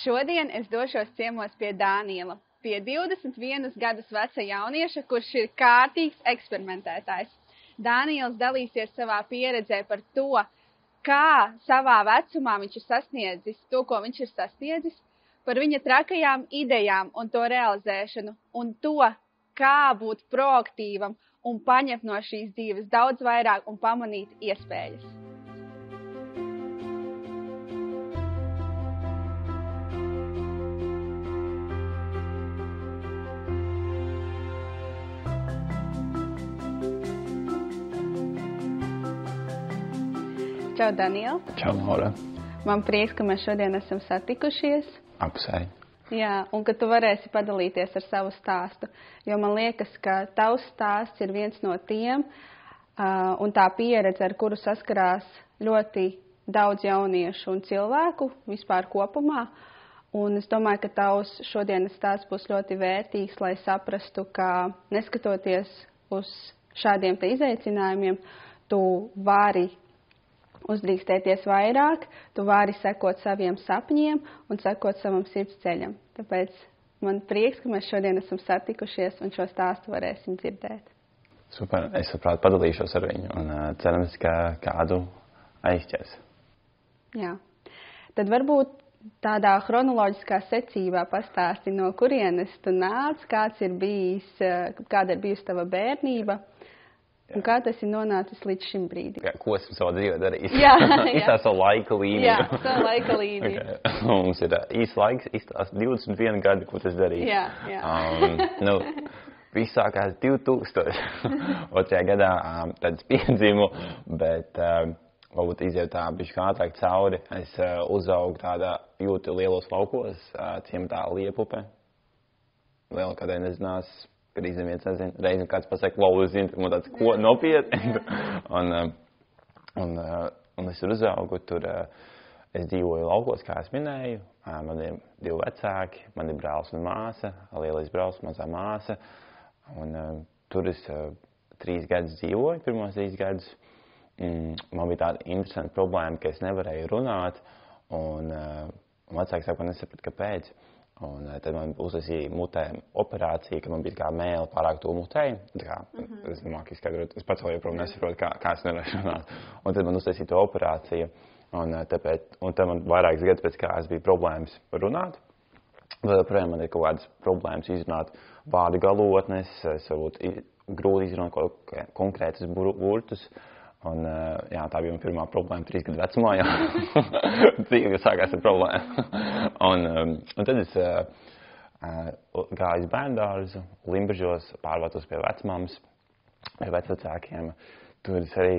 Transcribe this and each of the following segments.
Šodien es došos ciemos pie Dāniela, pie 21 gadus veca jaunieša, kurš ir kārtīgs eksperimentētājs. Dāniels dalīsies savā pieredzē par to, kā savā vecumā viņš ir sasniedzis to, ko viņš ir sasniedzis, par viņa trakajām idejām un to realizēšanu, un to, kā būt proaktīvam un paņemt no šīs dzīves daudz vairāk un pamanīt iespējas. Čau, Daniel. Čau, Laura. Man prieks, ka mēs šodien esam satikušies. Apsveic. Jā, un ka tu varēsi padalīties ar savu stāstu, jo man liekas, ka tavs stāsts ir viens no tiem un tā pieredze, ar kuru saskarās ļoti daudz jauniešu un cilvēku vispār kopumā. Un es domāju, ka tavs šodienas stāsts būs ļoti vērtīgs, lai saprastu, ka neskatoties uz šādiem te izaicinājumiem, tu vari uzdrīkstēties vairāk, tu vari sekot saviem sapņiem un sekot savam sirds ceļam. Tāpēc man prieks, ka mēs šodien esam satikušies un šo stāstu varēsim dzirdēt. Super, es labprāt padalīšos ar viņu un cerams, ka kādu aizķers. Jā. Tad varbūt tādā chronoloģiskā secībā pastāsti, no kurienes tu nāc, kāda ir bijusi tava bērnība. Un kā tas ir nonācis līdz šim brīdim? Ko esmu savā dzīvē darījis? Jā. Īstā savu laika līniju. Jā, savu laika līniju. Okay. Mums ir īsts laiks, īstās 21 gadi, ko tas darīju. Jā. Viss sākās 2002. gadā, tad es piedzimu, bet varbūt izēju tā bišķi ātrāk cauri. Es uzaugu tādā ļoti lielos laukos, ciematā Liepupe. Vēl kādai nezinās. Kad izdeviens nezinu, reizi kāds pasaka, lauzi zinu, man tāds, ko nopietni. un es tur uzaugu, es dzīvoju laukos, kā es minēju. Man ir 2 vecāki, man ir brālis un māsa, lielais brālis, mazā māsa. Un tur es 3 gadus dzīvoju, pirmos 3 gadus. Man bija tāda interesanta problēma, ka es nevarēju runāt. Un vecāki saka, ka nesapratu, kāpēc. Un tad man uztaisīja mutē operācija, ka man bija kā mēle pārāk to mutēju. Es nemāku izskaidrot, es pats vēl joprojām nesaprotu, kā es nevarēšu runāt. Un tad man uztaisīja to operāciju. Un tad man vairākas gadus pēc kā es biju problēmas runāt. Vēl joprojām man ir kaut kādas problēmas izrunāt vārdu galotnes, es varbūt grūti izrunāt kaut konkrētus burtus. Un, jā, tā bija man pirmā problēma 3 gadu vecumā, jā. Dzīve sākās ar problēmu. un tad es gāju uz bērndārzu, Limbažos, pārvācos pie vecmāmas, pie vecvecākiem. Tur es arī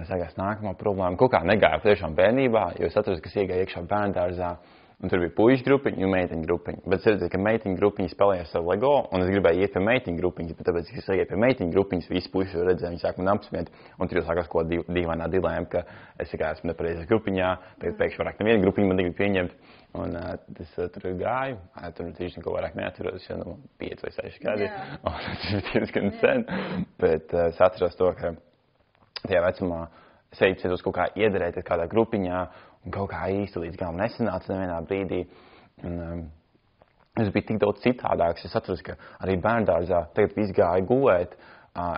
sākās nākamā problēma. Kaut kā negāju tiešām bērnībā, jo es atrastu, kas iegāja iekšā bērndārzā. Un tur bija puišu grupiņa un meitiņu grupiņa. Bet es redzēju, ka meitiņu grupiņa spēlēja savu Lego, un es gribēju iet pie meitiņu grupiņas, bet tāpēc, ka es iet pie meitiņu grupiņas, visi puiši redzēja, viņi sāk man apsmiet. Un tur jau sākās kaut kāda dīvainā dilēma, ka es esmu nepareizā grupiņā, tagad pēkšņi vairāk neviena grupiņa man negrib pieņemt. Un es tur gāju, tur tieši neko vairāk neatceros, jau 5 vai 6 gadi. Un tas ir diezgan sen. Bet es atceros to, ka tajā vecumā es centos kaut kā iederēt kādā grupiņā, un kaut kā īsti līdz galam nesanāca nevienā brīdī. Un, es biju tik daudz citādāks. Es atceros, ka arī bērndārzā tagad viss gāja gulēt.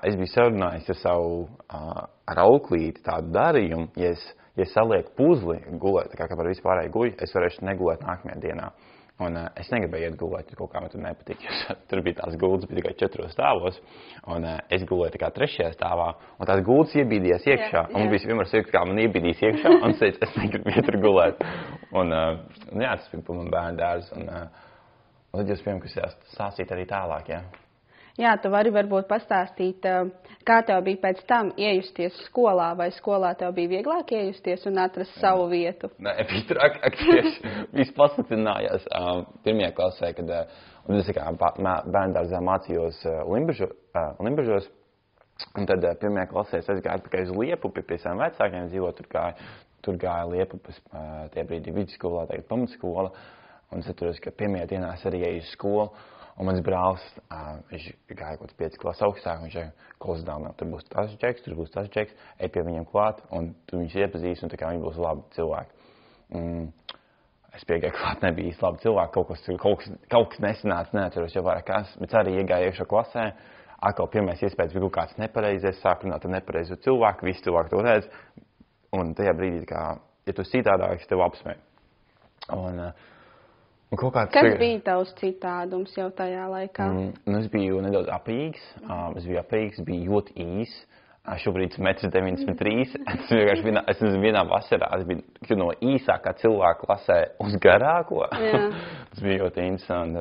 Es biju sarunājis ar auklīti tādu darījumu. Ja es salieku puzli gulēt, tā kā par vispārēju guļu, es varēšu negulēt nākamajā dienā. Un es negribēju iet gulēt, kaut kā man tur nepatīk. Tur bija tās gultas, bija tikai 4 stāvos. Un es gulēju tikai 3. stāvā. Un tās gultas iebīdījās iekšā. Un man bija vienmēr sajūta, kā man iebīdīs iekšā. Un es teicu, es negribu iet tur gulēt. Un jā, tas bija man bērndārs. Un tad jūs piemēram, stāstīt arī tālāk, jā. Jā, tu vari varbūt pastāstīt, kā tev bija pēc tam iejusties skolā, vai skolā tev bija vieglāk iejusties un atrast savu vietu? Nē, bija trakāk tieši. Viss pasliktinājās 1. klasē, kad es bērndārzā mācījos Limbažos. Un tad 1. klasē es gāju atpakaļ uz Liepupi pie saviem vecākiem dzīvot. Tur gāja Liepupes tie brīdi vidusskolā, tagad pamatskola. Un es atceros, ka 1. dienā es arī eju uz skolu. Un mans brālis, viņš gāja kaut 5 klases augstāk, viņš klausās dāmā, tur būs tas džeks, ej pie viņiem klāt, un tu viņus iepazīs, un tā kā viņi būs labi cilvēki. es piegāju klāt, nebija īsti labi cilvēki, kaut kas nesanāca, neatceros jau vairāk kas, bet arī iegāju iekšā klasē, atkal pirmais iespējas bija kaut kāds nepareizais, sāk runāt ar nepareizu cilvēku, visi cilvēki to redz, un tajā brīdī, ja tu citādāks, tev apsmēj. Un kaut kāds... Kas bija tavs citādums jau tajā laikā? Es biju nedaudz apīgs, biju ļoti īs. Šobrīd 1,93 m. Es vienā vasarā biju no īsākā cilvēka klasē uz garāko. Tas bija ļoti interesanti.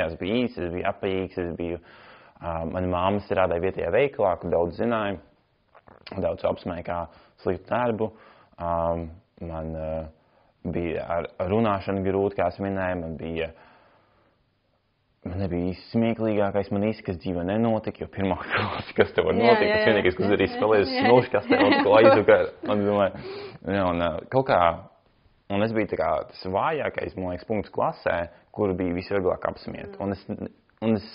Es biju īs, es biju apīgs, mana mamma strādāja vietējā veikalā, kur daudz zināja, daudz apsmēja kā sliktu darbu. Man bija ar runāšanu grūti, kā es minēju, man nebija smieklīgākais, man īsti, kas dzīvē nenotika, jo pirmā klase, kas tev var notikt, tas vienīgais, kas arī spēlējas smilšu, kas tev atkal aizvakar. Un es biju tā kā tas vājākais, man liekas, punkts klasē, kur bija visvieglāk apsmiet. Un es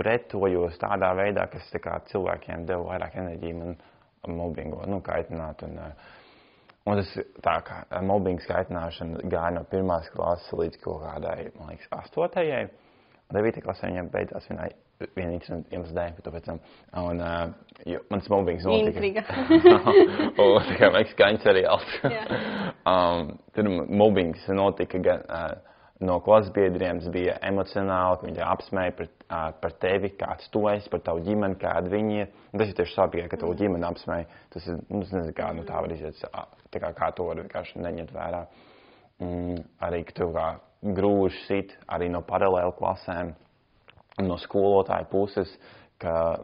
pretojos tādā veidā, kas tā kā cilvēkiem deva vairāk enerģiju man mobbingo, kaitināt. Un tas tā kā mobbings kaitināšana gāja no pirmās klases līdz kaut kādai, man liekas, 8. 9. klasē viņam beidzās viena interesanta iemesla dēļ, bet to pēc tam. Un mans mobbings notika. Intriga. Un tā kā meksikāņu seriāls. Tur mobbings notika gan no klases biedriem, tas bija emocionāli, ka viņi apsmēja par tevi, kāds tu esi, par tavu ģimeni, kāda viņi ir. Un tas ir tieši sāpīgi, ka tavu ģimeni apsmēja. Tas ir, nezinu, kā tā var iziet, tā kā to var vienkārši neņemt vērā. Arī, ka tu kā grūži sit arī no paralēlu klasēm, no skolotāju puses, ka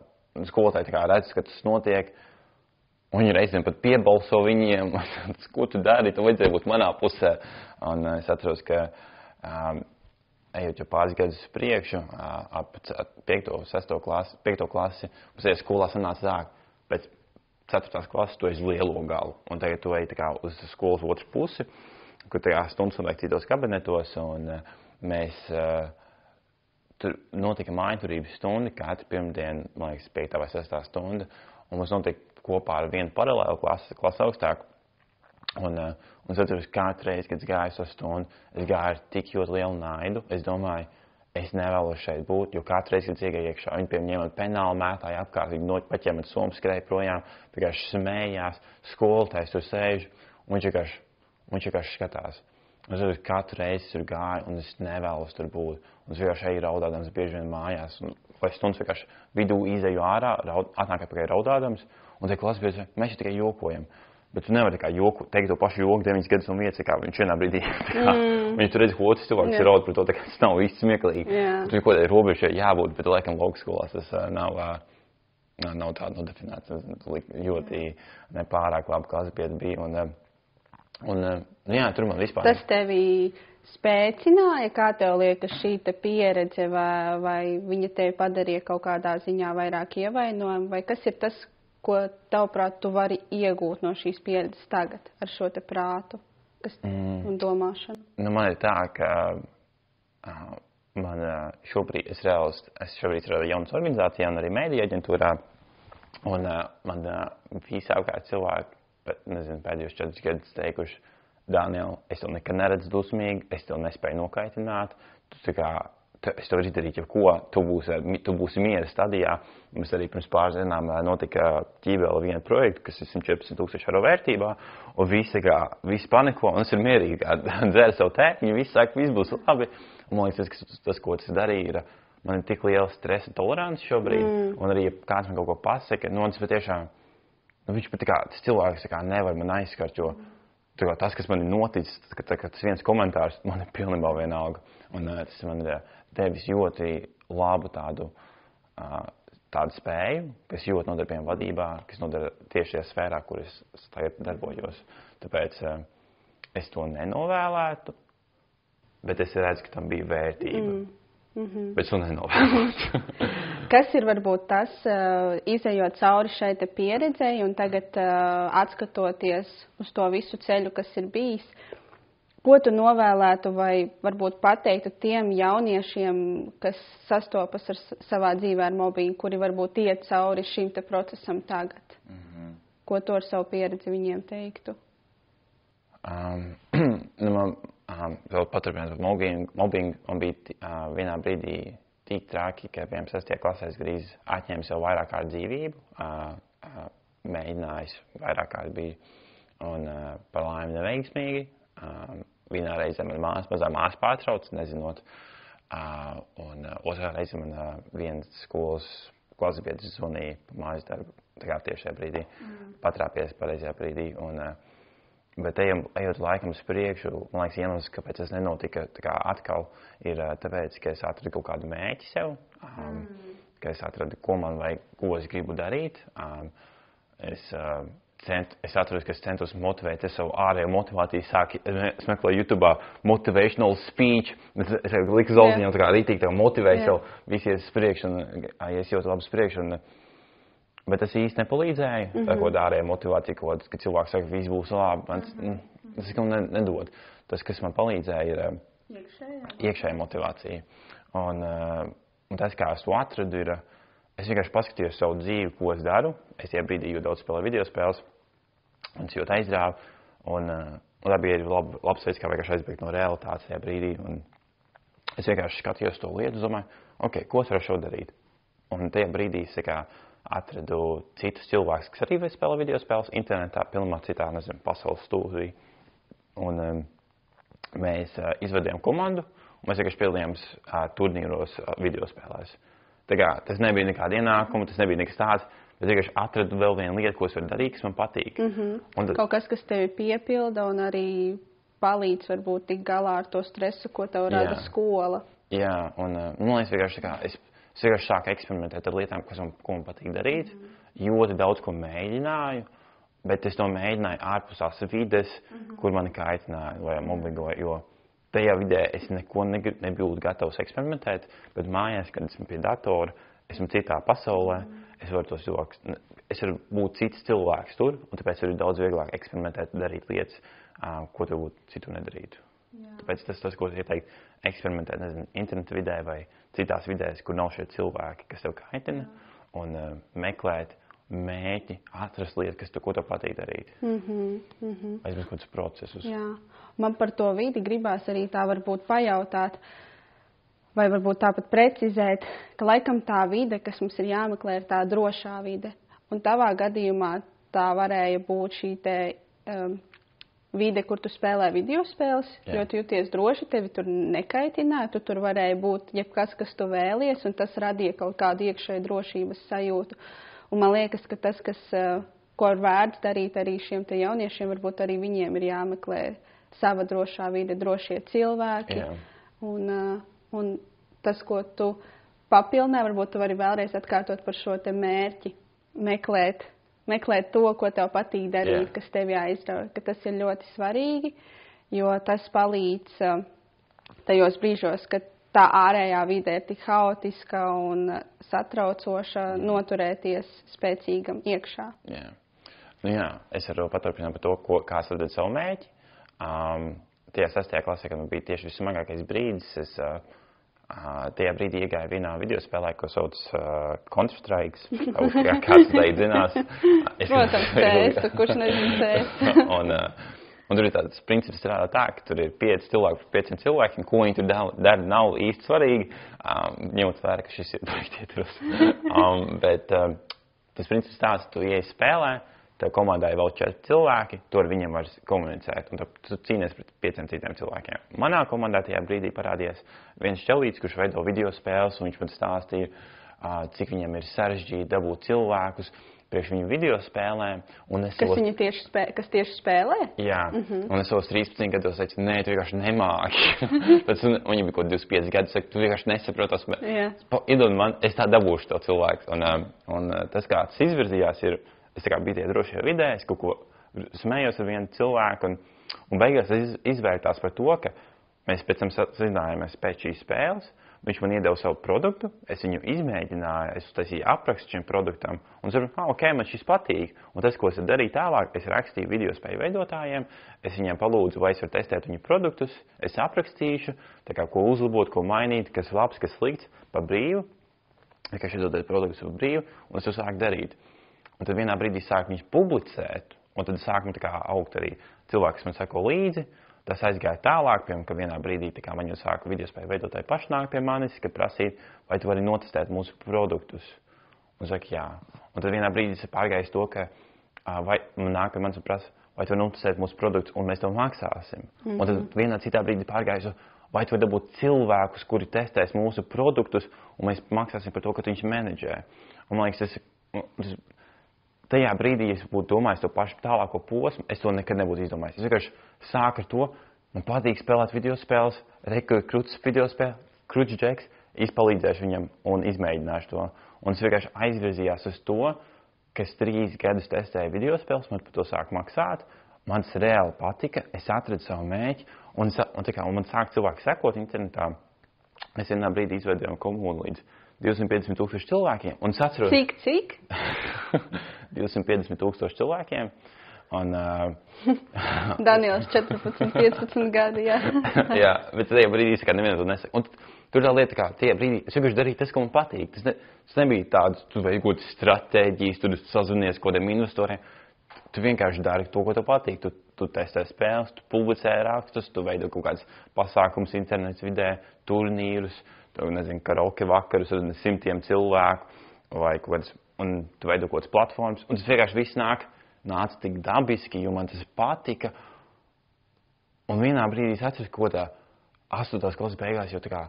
skolotāji tā kā redz, ka tas notiek, un viņi reizēm pat piebalso viņiem, ko tu dari, tu vajadzēja būt manā pusē. Un es atceros, ka ejot jau pāris gadus priekšu, ap 5. klasi, mums ejot skolā sanāca tā, pēc 4. klases tu esi lielo galu, un tagad tu ej tā kā uz skolas otru pusi, kur tajā stundas un citos kabinetos, un mēs tur notika mājturības stunda, katru pirmdienu, man liekas, 5. vai 6. stunda, un mums notika kopā ar vienu paralēlu klasi augstāku. Un es atceros, katru reizi, kad es gāju šo stundu, es gāju ar tik ļoti lielu naidu. Es domāju, es nevēlos šeit būt, jo katru reizi, kad es iegāju iekšā, viņi ņēma penālu, mētāja apkārt, viņi paķēma somu, skrēja projām, vienkārši smējās, skolotājs tur sēž, un viņš vienkārši skatās. Es atceros, katru reizi tur gāju, un es nevēlos tur būt. Un es vienkārši eju raudādams bieži vien mājās, un vai stundas vienkārši vidū izēju ārā, atnāk atpakaļ raudādams, un tie klases biedri, mēs jau tikai jokojam. Bet tu nevari teikt to pašu joku 9 gadus un vietas, kā viņš vienā brīdī. Viņi tur redz, ka otrs cilvēks ir raud par to, tas nav īsti smieklīgi. Tur ir kaut kādā robežā jābūt, bet laikam logskolās tas nav tāda nodefinēta. Ļoti nepārāk labi klases biedri bija. Jā, tur man vispār... Tas tevi spēcināja, kā tev liekas šī pieredze, vai viņa tevi padarīja kaut kādā ziņā vairāk ievainojumu, vai kas ir tas, ko tavuprāt tu vari iegūt no šīs pieredzes tagad ar šo te prātu un domāšanu? Man ir tā, ka man šobrīd, es šobrīd strādāju jaunas organizācijā un arī mēdīja aģentūrā, un man visi apkārt cilvēki, pēdējos 4 gadus teikuši, Daniel, es tev nekad neredzu dusmīgi, es tev nespēju nokaitināt, es tev varu izdarīt jau ko, tu būsi miera stadijā. Mums arī pirms pāris dienām notika ķībēla viena projekta, kas ir 114,000 eiro vērtībā, un visi paniko, un es ir mierīgi, dzēra savu tētiņu, visi saka, viss būs labi. Un man liekas, tas, ko tas darīja, man ir tik liela stresa tolerants šobrīd, un arī, ja kāds man kaut ko pasaka, tas patiešām, viņš pat tas cilvēks nevar man aizskart, jo tas, kas man ir noticis, tas viens komentārs, man ir pilnībā vienalga. Un tas man ir devis ļoti labu tādu spēju, kas ļoti nodara piemēram vadībā, kas nodara tieši šajā sfērā, kur es tagad darbojos. Tāpēc es to nenovēlētu, bet es redzu, ka tam bija vērtība. Bet es to nenovēlētu. Kas ir varbūt tas, izejot cauri šai te pieredzei un tagad atskatoties uz to visu ceļu, kas ir bijis, ko tu novēlētu vai varbūt pateiktu tiem jauniešiem, kas sastopas ar savā dzīvē ar mobbingu, kuri varbūt iet cauri šim te procesam tagad? Ko tu ar savu pieredzi viņiem teiktu? vēl paturpināt par mobbingu, man bija vienā brīdī tik traki, ka, piemēram, 6. klasē es gandrīz atņēmu sev vairāk kārt dzīvību, mēģinājis vairāk kārt bija, un par laimi neveiksmīgi. Vienā reizē man mazā māsa pārtrauc, nezinot, un otrā reizē man viens skolas klasbiedrs zvanīja par mājas darbu, tā kā tieši šajā brīdī, patrāpies pareizajā brīdī, bet ejot laikam uz priekšu, man liekas, iemesls, kāpēc tas nenotika tā kā atkal, ir tāpēc, ka es atradu kaut kādu mērķi sev, ka es atradu, ko man vajag, ko es gribu darīt. Es atradu, ka es centos motivēt, es savu ārējo motivāciju es meklēju YouTube'ā motivational speech, es liku zolziņam tā kā rītīgi tā motivēju sev, visi ies uz priekšu, un es jūtu labi uz priekšu, bet tas īsti nepalīdzēja, tā kaut ārēja motivācija, ka cilvēks saka, ka viss būs labi, tas nedod. Tas, kas man palīdzēja, ir iekšēja motivācija. Un tas, kā es to atradu, ir, es vienkārši paskatījos savu dzīvi, ko es daru. Es tajā brīdī ļoti daudz spēlēju videospēles, un es ļoti aizrāvu, un tā bija arī labs veids, kā vienkārši aizbēgt no realitātes tajā brīdī. Un es vienkārši skatījos to lietu, domāju, ok, ko es varu šo darīt? Un tajā brīdī es atradu citus cilvēkus, kas arī spēlē videospēles internetā, pilnībā citā, pasaules stūrī. Un mēs izvedījām komandu, un mēs vienkārši piedalījāmies turnīros videospēlēs. Tā kā tas nebija nekāda ienākuma, tas nebija nekas tāds, bet vienkārši atradu vēl vienu lietu, ko es varu darīt, kas man patīk. Kaut kas, kas tevi piepilda un arī palīdz varbūt tik galā ar to stresu, ko tev rada skola. Jā, un man liekas vienkārši tā kā es vienkārši sāku eksperimentēt ar lietām, ko man patīk darīt. Ļoti daudz ko mēģināju, bet es to mēģināju ārpus tās vides, kur mani kaitināja vai mobbingoja, jo tajā vidē es neko nebūtu gatavs eksperimentēt, bet mājās, kad esmu pie datora, esmu citā pasaulē, es varu būt cits cilvēks tur, un tāpēc ir daudz vieglāk eksperimentēt, darīt lietas, ko tu būtu citu nedarītu. Tāpēc tas, ko es ieteiktu, eksperimentēt, interneta vidē vai citās vidēs, kur nav šie cilvēki, kas tev kaitina, un meklēt mērķi, atrast lietas, ko tev patīk darīt. Aizmirst kaut kādus procesus. Jā. Man par to vidi gribās arī tā varbūt pajautāt, vai varbūt tāpat precizēt, ka laikam tā vide, kas mums ir jāmeklē, ir tā drošā vide. Un tavā gadījumā tā varēja būt šī te vide, kur tu spēlē videospēles, jo tu jūties droši, tevi tur nekaitināja, tu tur varēja būt jebkas, kas tu vēlies, un tas radīja kaut kādu iekšēju drošības sajūtu. Un man liekas, ka tas, ko ir vērts darīt arī šiem te jauniešiem, varbūt arī viņiem ir jāmeklē sava drošā vide, drošie cilvēki. Un tas, ko tu papilnē, varbūt tu vari vēlreiz atkārtot par šo te mērķi, meklēt to, ko tev patīk darīt, kas tevi aizrauj, ka tas ir ļoti svarīgi, jo tas palīdz tajos brīžos, kad tā ārējā vide ir tik haotiska un satraucoša, noturēties spēcīgam iekšā. Jā, es varu paturpināt par to, kā es redzēju savu mērķi. Tajā 6. klasē, kad man bija tieši vissmagākais brīdis, es tajā brīdī iegāju vienā videospēlē, ko sauc Counter-Strike. Kāds tai zinās. Protams, CS, kurš nezinu CS. Un tur ir tāds princips strādā tā, ka tur ir 5 cilvēki par 500 cilvēkiem, ko viņi tur dara, nav īsti svarīgi, ņemot vērā, ka šis ir projektieturs. Bet tas princips tāds, tu ieej spēlē, tev komandā ir vēl 4 cilvēki, tu ar viņiem var komunicēt, un tu cīnies pret 5 citiem cilvēkiem. Manā komandā tajā brīdī parādījās viens čelīts, kurš veido video spēles, un viņš man stāstīja, cik viņam ir sarežģīti dabūt cilvēkus priekš viņu video spēlēm. Kas tieši spēlē? Jā, un es savos 13 gados teicu, nē, tu vienkārši nemāki. Pēc viņam bija kaut 25 gadi, saka, tu vienkārši nesaprotos, iedod man, es tā dabūšu to cilvēku. Un tas, kā tas izvirzījās, ir, es tā kā biju tie drošajā vidē, es kaut ko smējos ar vienu cilvēku, un beigās izvērtās par to, ka mēs pēc tam sazinājāmies pēc šīs spēles. Viņš man iedeva savu produktu, es viņu izmēģināju, es uztaisīju aprakstu šim produktam, un es saprotu, ok, man šis patīk. Un tas, ko es darīju tālāk, es rakstīju videospēju veidotājiem, es viņiem palūdzu, vai es varu testēt viņu produktus, es aprakstīšu, tā kā ko uzlabot, ko mainīt, kas labs, kas slikts, pa brīvu, vienkārši izdodēt produktus pa brīvu, un es to sāku darīt. Un tad vienā brīdī sāku viņus publicēt, un tad sāku man tā kā augt arī cilvēki, kas man sako līdzi. tas aizgāja tālāk, piemēram, ka vienā brīdī man jau sāka videospēju veidotāji paši nāk pie manis, ka prasīt, vai tu vari notestēt mūsu produktus. Un saka, jā. Un tad vienā brīdī es pārgāju to, ka vai man nāk pie manis un prasa, vai tu vari notestēt mūsu produktus, un mēs tev maksāsim. Un tad vienā citā brīdī pārgāju, vai tu vari dabūt cilvēkus, kuri testēs mūsu produktus, un mēs maksāsim par to, ka tu viņš menedžē. Un man liekas, tajā brīdī, ja es būtu domājis to pašu tālāko posmu, es to nekad nebūtu izdomājis. Es vienkārši sāku ar to, man patīk spēlēt videospēles, krūtis videospēle, krūtis džeks, izpalīdzēšu viņam un izmēģināšu to. Un es vienkārši aizvirzījās uz to, ka es 3 gadus testēju videospēles, man par to sāku maksāt, man tas reāli patika, es atradu savu mēķi, un man sāk cilvēki sekot internetā. Mēs vienā brīdī izveidojām komunu līdz 250,000 cilvēkiem. Un es atceros... Cik? 250,000 cilvēkiem. Un, Daniels 14, 15 gadi, jā. Jā, bet tajā brīdī es nevienu to nesaku. Un tur tā lieta, kā tajā brīdī es vienkārši darīju tas, ko man patīk. Tas nebija tāds, tu vajag kaut kādas stratēģijas, tu sazunies kaut kādiem investoriem. Tu vienkārši dari to, ko tev patīk. Tu testē spēles, tu publicē rakstus, tu veido kaut kādas pasākumus internets vidē, turnīrus, tu, nezinu, karaoke vakarus ar 100 cilvēku vai kaut kādas, un tu veido kaut kādas platformas. Un tas vienkārši viss nāca tik dabiski, jo man tas patika. Un vienā brīdī es atceros, ko tā 8. klases beigās, jo tā kā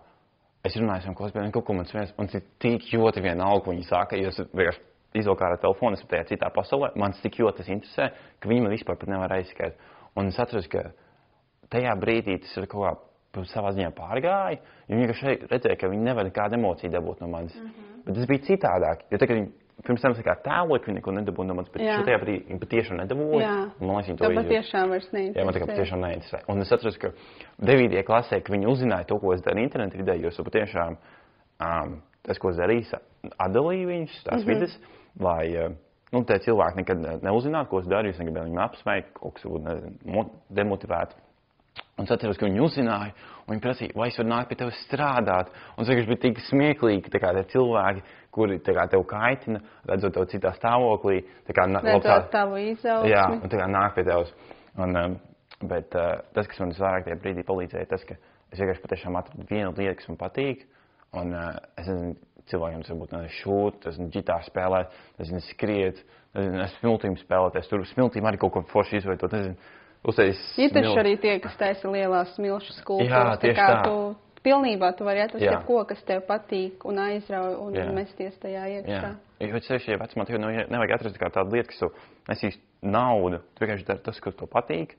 es runāju savam klases beigās, kaut ko man ir tik ļoti vienalga, ko viņi saka, jo es vienkārši izvilku ārā telefonu, esmu tajā citā pasaulē, man tik ļoti tas interesē, ka viņi man vispār pat nevar aizskait. Un es atceros, ka tajā brīdī tas ir kaut kā savā ziņā pārgāja, jo viņi vienkārši redzēja, ka viņi nevar nekādu emociju dabūt no manis. Bet tas bija citādāk, jo tagad viņi pirms tam tēloja, ka viņi neko nedabūja no manis, bet šajā brīdī viņi patiešām nedabūja. Un man liekas, viņi to izjūt. Patiešām vairs neinteresē. Jā, man patiešām neinteresē. Un es atceros, ka 9. klasē, ka viņi uzzināja to, ko es daru internetu vidē, jo es patiešām tas, ko es darīju, atdalīju viņus, tās vides, lai tie cilvēki nekad neuzzinātu, ko es daru, es negribēju viņiem apsmēt, kaut kas būtu demotivēt. Un es atceros, ka viņi uzzināja, un viņi prasīja, vai es varu nākt pie tevis strādāt. Un tas vienkārši bija tik smieklīgi, tā kā tie cilvēki, kuri tā kā tev kaitina, redzot tev citā stāvoklī. Redzot tavu izaugsmi. Jā, un tā kā nāk pie tevis. Bet tas, kas man visvairāk tajā brīdī palīdzēja, tas, ka es vienkārši patiešām atradu vienu lietu, kas man patīk. Un es nezinu, cilvēkiem tas varbūt šūt, es ģitāru spēlēt, es skriet, es smiltīm spēlēties, tur smiltīm arī kaut ko forši izveidot, nezinu. Ir taču arī tie, kas taisa lielās smilšu skulptūras. Jā, tieši tā. Tu pilnībā tu vari atrast jebko, kas tev patīk un aizrauj un mesties tajā iekšā. Jā, jo sevišķi, ja vecumā tev nevajag atrast tādu lietu, kas tev nesīs naudu. Tu vienkārši dari tas, kas tev patīk,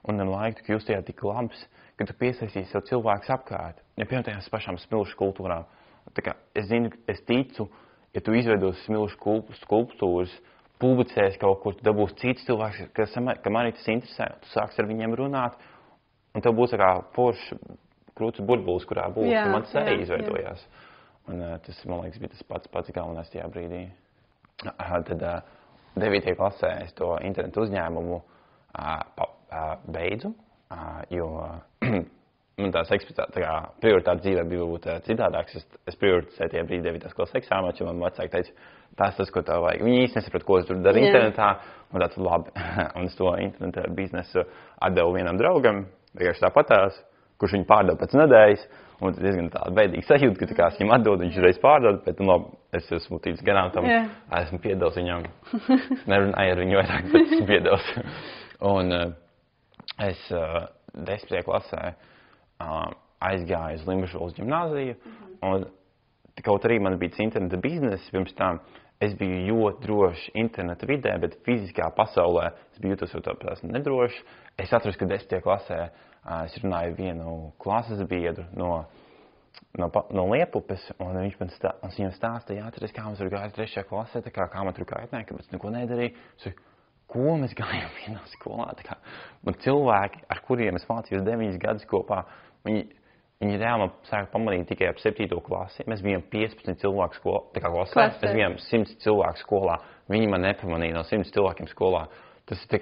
un ar laiku tu kļūsti tik labs, ka tu piesaistīsi sev cilvēkus apkārt. Ja piemēram tajās pašām smilšu kultūrām. Es zinu, es ticu, ja tu izveidosi smilšu skulptūras, publicēs kaut kur, tu dabūsi cits cilvēks, kam arī tas interesē, tu sāks ar viņiem runāt, un tev būs tā kā foršs krūtis burbulis, kurā būs, un man tas arī izveidojās. Un tas, man liekas, bija tas pats galvenais tajā brīdī. Tad 9. klasē es to internetu uzņēmumu beidzu, jo man tās prioritāte dzīvē bija būt citādāks. Es prioritizēju tie brīdi 9. klases eksāmēs, jo man vecāki teica, tas, ko tev vajag. Viņi īsti nesaprata, ko es tur daru internetā, un tāds labi. Un es to interneta biznesu atdevu vienam draugam, vienkārši tāpatās, kurš viņu pārdeva pēc nedēļas, un diezgan tāda veidīga sajūta, ka es viņam atdodu, viņš reiz pārdod, bet labi, es esmu tīts garām tam, esmu piedevis viņam, nerunāju ar viņu vairāk, bet esmu piedevis. Un es 10. klasē aizgāju uz Limbažolas ģimnāziju, un kaut arī man bija interneta biznesa pirms tam, es biju ļoti droši interneta vidē, bet fiziskā pasaulē es biju jūtos jau tāpēc nedroši. Es atceros, ka 10. klasē es runāju vienu klases biedru no Liepupes, un viņš viņam stāstīja, atceries, kā mums tur gāja 3. klasē, kā man tur kaitnēja, kāpēc neko nedarīju. Ko mēs gājām vienā skolā? Man cilvēki, ar kuriem es mācījos 9 gadus kopā, viņi reāli sāka pamanīt tikai ap 7. klasi. Mēs bijām 15 cilvēku klasē, mēs bijām 100 cilvēku skolā. Viņi man nepamanīja no 100 cilvēkiem skolā. Tas ir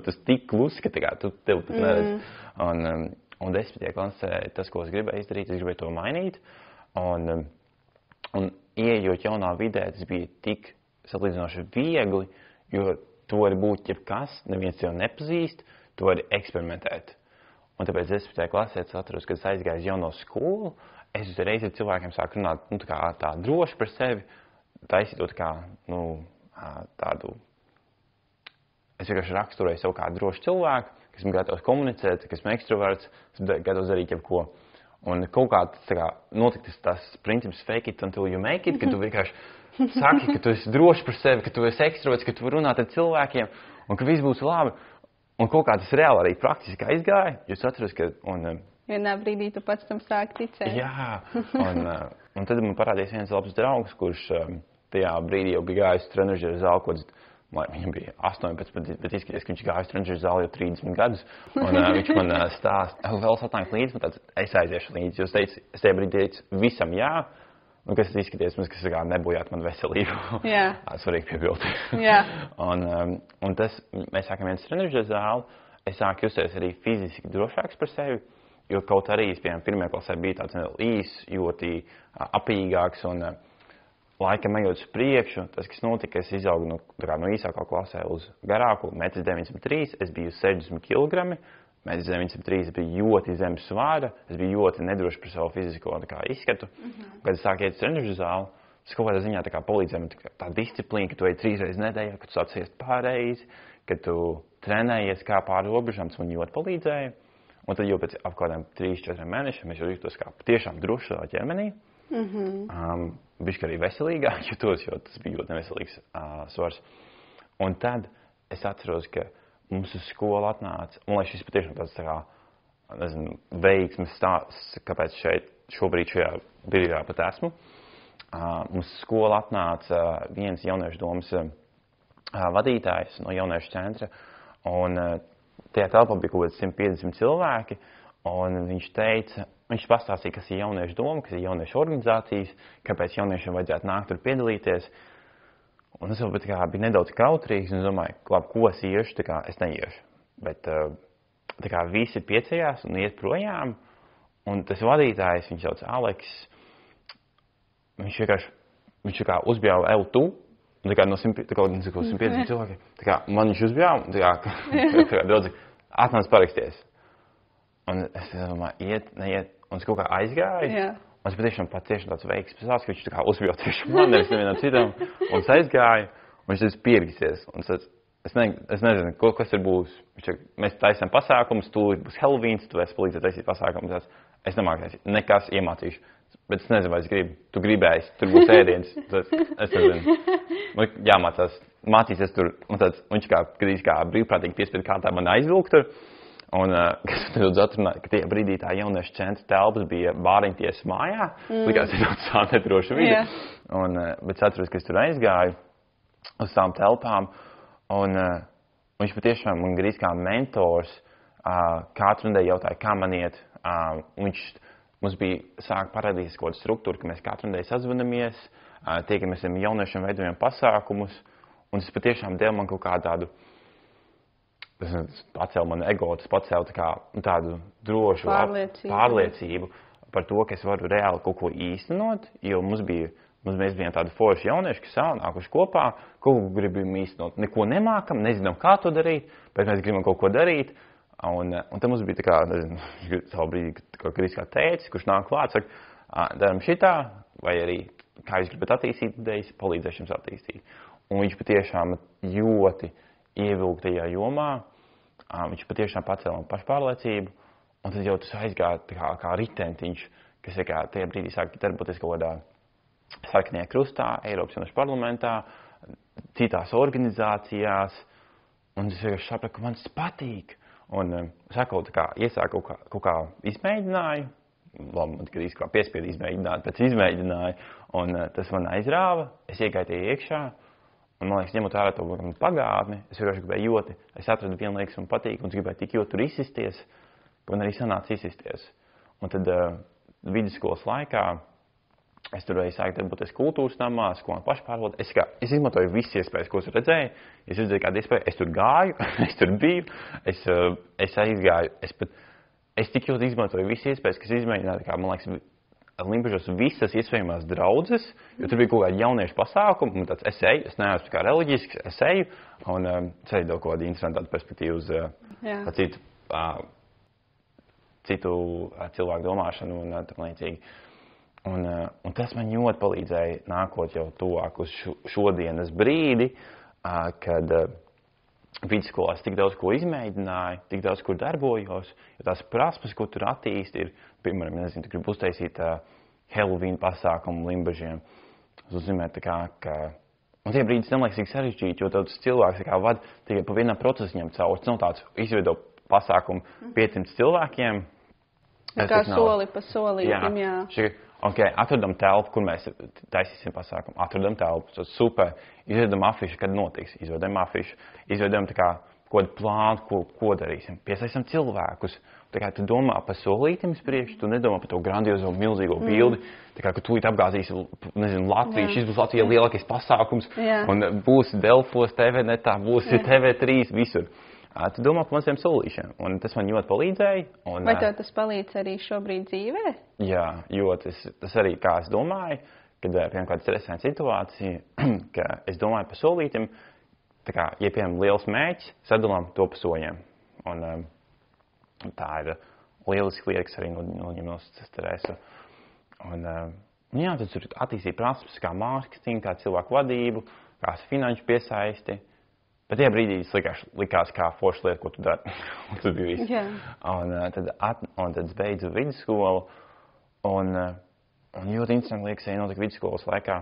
tas tik klusi, ka tu tev pat neredz. Un 10. klasē tas, ko es gribēju izdarīt, es gribēju to mainīt. Un ieejot jaunā vidē, tas bija tik salīdzinoši viegli, jo tu vari būt jebkas, neviens tev nepazīst, tu vari eksperimentēt. Un tāpēc 10. klasē es atceros, kad es aizgāju uz jauno skolu, es uzreiz ar cilvēkiem sāku runāt, tā droši par sevi, taisītot tādu, es vienkārši raksturēju savu kā drošu cilvēku, kas esmu gatavs komunicēt, kas esmu ekstraverts, esmu gatavs darīt jebko. Un kaut kā notika tas princips fake it until you make it, ka tu vienkārši saki, ka tu esi droši par sevi, ka tu esi ekstraverts, ka tu vari runāt ar cilvēkiem un ka viss būs labi. Un kaut kā tas reāli arī praktiski aizgāja, jo es atceros, ka... Vienā brīdī tu pats tam sāki ticēt. Jā, un tad man parādījās viens labs draugs, kurš tajā brīdī jau bija gājis trenažera zāli, viņam bija 18, bet izskaties, ka viņš gājis trenažera zāli jau 30 gadus, un viņš man stāsta, vēl satnāk līdzi, man tāds, es aiziešu līdzi, jo es tajā brīdī teicu visam jā, un kas izskaties, kas nebojāt man veselību. Jā. Svarīgi piebilst. Jā. Un tas, mēs sākam viens trenažera zāli, es sāku justies arī fiziski drošāks par sevi, jo kaut arī es, piemēram, pirmajā klasē bija tāds īs, ļoti apīgāks, un laikam ejot uz priekšu, tas, kas notika, es izaugu no īsākā klasē uz garāku, 1,93 m, es biju 60 kg, 1,93 m, es biju ļoti zem svāra, es biju ļoti nedroši par savu fizisko izskatu. Kad es sāku iet uz trenažera zāli, tas kaut kādā ziņā palīdzēja man tā disciplīna, ka tu ej 3 reizes nedēļā, ka tu sāc iest pareizi, ka tu trenējies kā pāri robežām, tas man ļoti palīdzēja. Un tad jau pēc apkādiem 3-4 mēnešiem es jau jūtos kā patiešām droši savā ķermenī. Bišķi arī veselīgāk jutos, jo tas bija ļoti neveselīgs svars. Un tad es atceros, ka mums uz skolu atnāca, un lai šis patiešām tāds veiksmes stāsts, kāpēc šobrīd šajā birojā pat esmu. Mums uz skolu atnāca viens jauniešu domas vadītājs no jauniešu centra, un tajā telpā bija kaut kāds 150 cilvēki, un viņš pastāstīja, kas ir jauniešu doma, kas ir jauniešu organizācijas, kāpēc jauniešiem vajadzētu nākt tur piedalīties. Un es vēl biju nedaudz kautrīgs, un es domāju, labi, ko es iešu, es neiešu. Bet visi piecējās un iet projām, un tas vadītājs, viņš sauc Aleks, viņš uzbjāva L2, no 150 cilvēki. Man viņš uzbjāva, draudzi, atnāc paraksties. Un es domāju, iet, neiet, un es kaut kā aizgāju. Jā. Un es patiešām tāds veiksmes stāsts, ka viņš uzbjāva tieši man, nevis nevienam citam. Un es aizgāju, un viņš pieraksties. Un es nezinu, kas tur būs. Mēs taisām pasākumus, tūlīt būs Heloveens, tu esi palīdzēt taisīt pasākumus. Es nemāku taisīt, nekas iemācīšu. Bet es nezinu, vai es gribu. Tu gribēji, tur būs ēdiens. Es nezinu. Man jāmācās, mācīsies tur. Un viņš kā brīvprātīgi piespiedu kārtā man aizvilkt tur. Un, kas nedaudz atrunāja, ka tie brīdī tā jauniešu centra telpas bija bāriņtiesas mājā. Likās, es tā nedrošu vidi. Bet es atceros, ka es tur aizgāju uz tām telpām. Un viņš patiešām man grīz kā mentors katru nedēļu jautāja, kā man iet. Mums bija sāk parādīties kaut kāda struktūra, ka mēs katru nedēļu sazvanamies, tiekamies ar jauniešiem, veidojam pasākumus, un tas patiešām deva man kaut kādu tādu, tas pacēla man ego, tas pacēla tādu drošu pārliecību par to, ka es varu reāli kaut ko īstenot, jo mēs bijām tādi forši jaunieši, kas nākuši kopā, kaut ko gribam īstenot, neko nemākam, nezinām, kā to darīt, bet mēs gribam kaut ko darīt. Un tad mums bija savu brīdi, kā tēcis, kurš nāk klāt, saka, daram šitā, vai arī, kā jūs gribat attīstīt idejas, palīdzēšu jums attīstīt. Un viņš patiešām ļoti ievilka tajā jomā, viņš patiešām pacēla man pašpārliecību, un tad jau tas aizgāja kā ritentiņš, kas tajā brīdī sāk darboties kaut kādā sarkanajā krustā, Eiropas jauniešu parlamentā, citās organizācijās, un es vienkārši sapratu, ka man tas patīk. Un iesāku kaut kā izmēģināju, labi, man tikai kā piespiedu izmēģināt, pēc izmēģināju, un tas man aizrāva, es iegāju tie iekšā, un man liekas, ņemot vērā to pagātni, es vienkārši gribēju es atradu vienu liekas man patīk, un es gribēju tik ļoti tur izsisties, ka man arī sanāca izsisties. Un tad vidusskolas laikā es tur sāku darboties kultūras namā, skolā pašpārvalde. Es izmantoju visas iespējas, ko es redzēju. Es redzēju kādu iespēju, es tur gāju, es tur biju, es aizgāju. Es tik ļoti izmantoju visas iespējas, kas izmēģināju, man liekas, Limbažos visas iespējamās draudzes, jo tur bija kaut kādi jauniešu pasākumi, un tāds es eju, es neesmu kā reliģisks, es eju, un es eju kaut kādu interesantu perspektīvu uz citu cilvēku domāšanu un tam līdzīgi. Un tas man ļoti palīdzēja nākot jau tuvāk uz šodienas brīdi, kad vidusskolās tik daudz ko izmēģināju, tik daudz ko darbojos, jo tās prasmes, ko tur attīsti, ir, piemēram, nezinu, tu gribi uztaisīt Halloween pasākumu Limbažiem. Tas uzzīmē ka, un tie brīdis neliekas tik sarežģīti, jo tāds cilvēks vada tikai pa vienam procesam cauri. Tas nav tāds izveido pasākumu 500 cilvēkiem. Kā soli pa solītim, jā. Atradam telpu, kur mēs taisīsim pasākumu. Atradam telpu, tas super. Izveidam afišu, kad notiks. Izveidam afišu. Izveidam kādu plānu, ko darīsim. Piesaistam cilvēkus. Tu domā par solītim priekš, tu nedomā par to grandiozo, milzīgo bildi. Ka tūlīt apgāzīsi, nezinu, Latviju, šis būs Latvijā lielākais pasākums. Un būs Delfos, TVNetā, būs TV3, visur. Tu domā par maziem solīšiem, un tas man ļoti palīdzēja. Vai tev tas palīdz arī šobrīd dzīvē? Jā, jo tas arī, kā es domāju, kad piemēram kāda stresēna situācija, ka es domāju par solītiem, ja piemēram liels mērķis, sadalām to pa soļiem. Un tā ir lieliski lieta, kas arī noņem no stresu. Tad tur attīstīt prasmes kā mārketingu, kā cilvēku vadību, kā finanšu piesaisti. Bet tajā brīdī tas likās kā forša lieta, ko tu dari. Tas bija viss. Un tad es beidzu vidusskolu. Un ļoti interesanti liekas, ja notika vidusskolas laikā,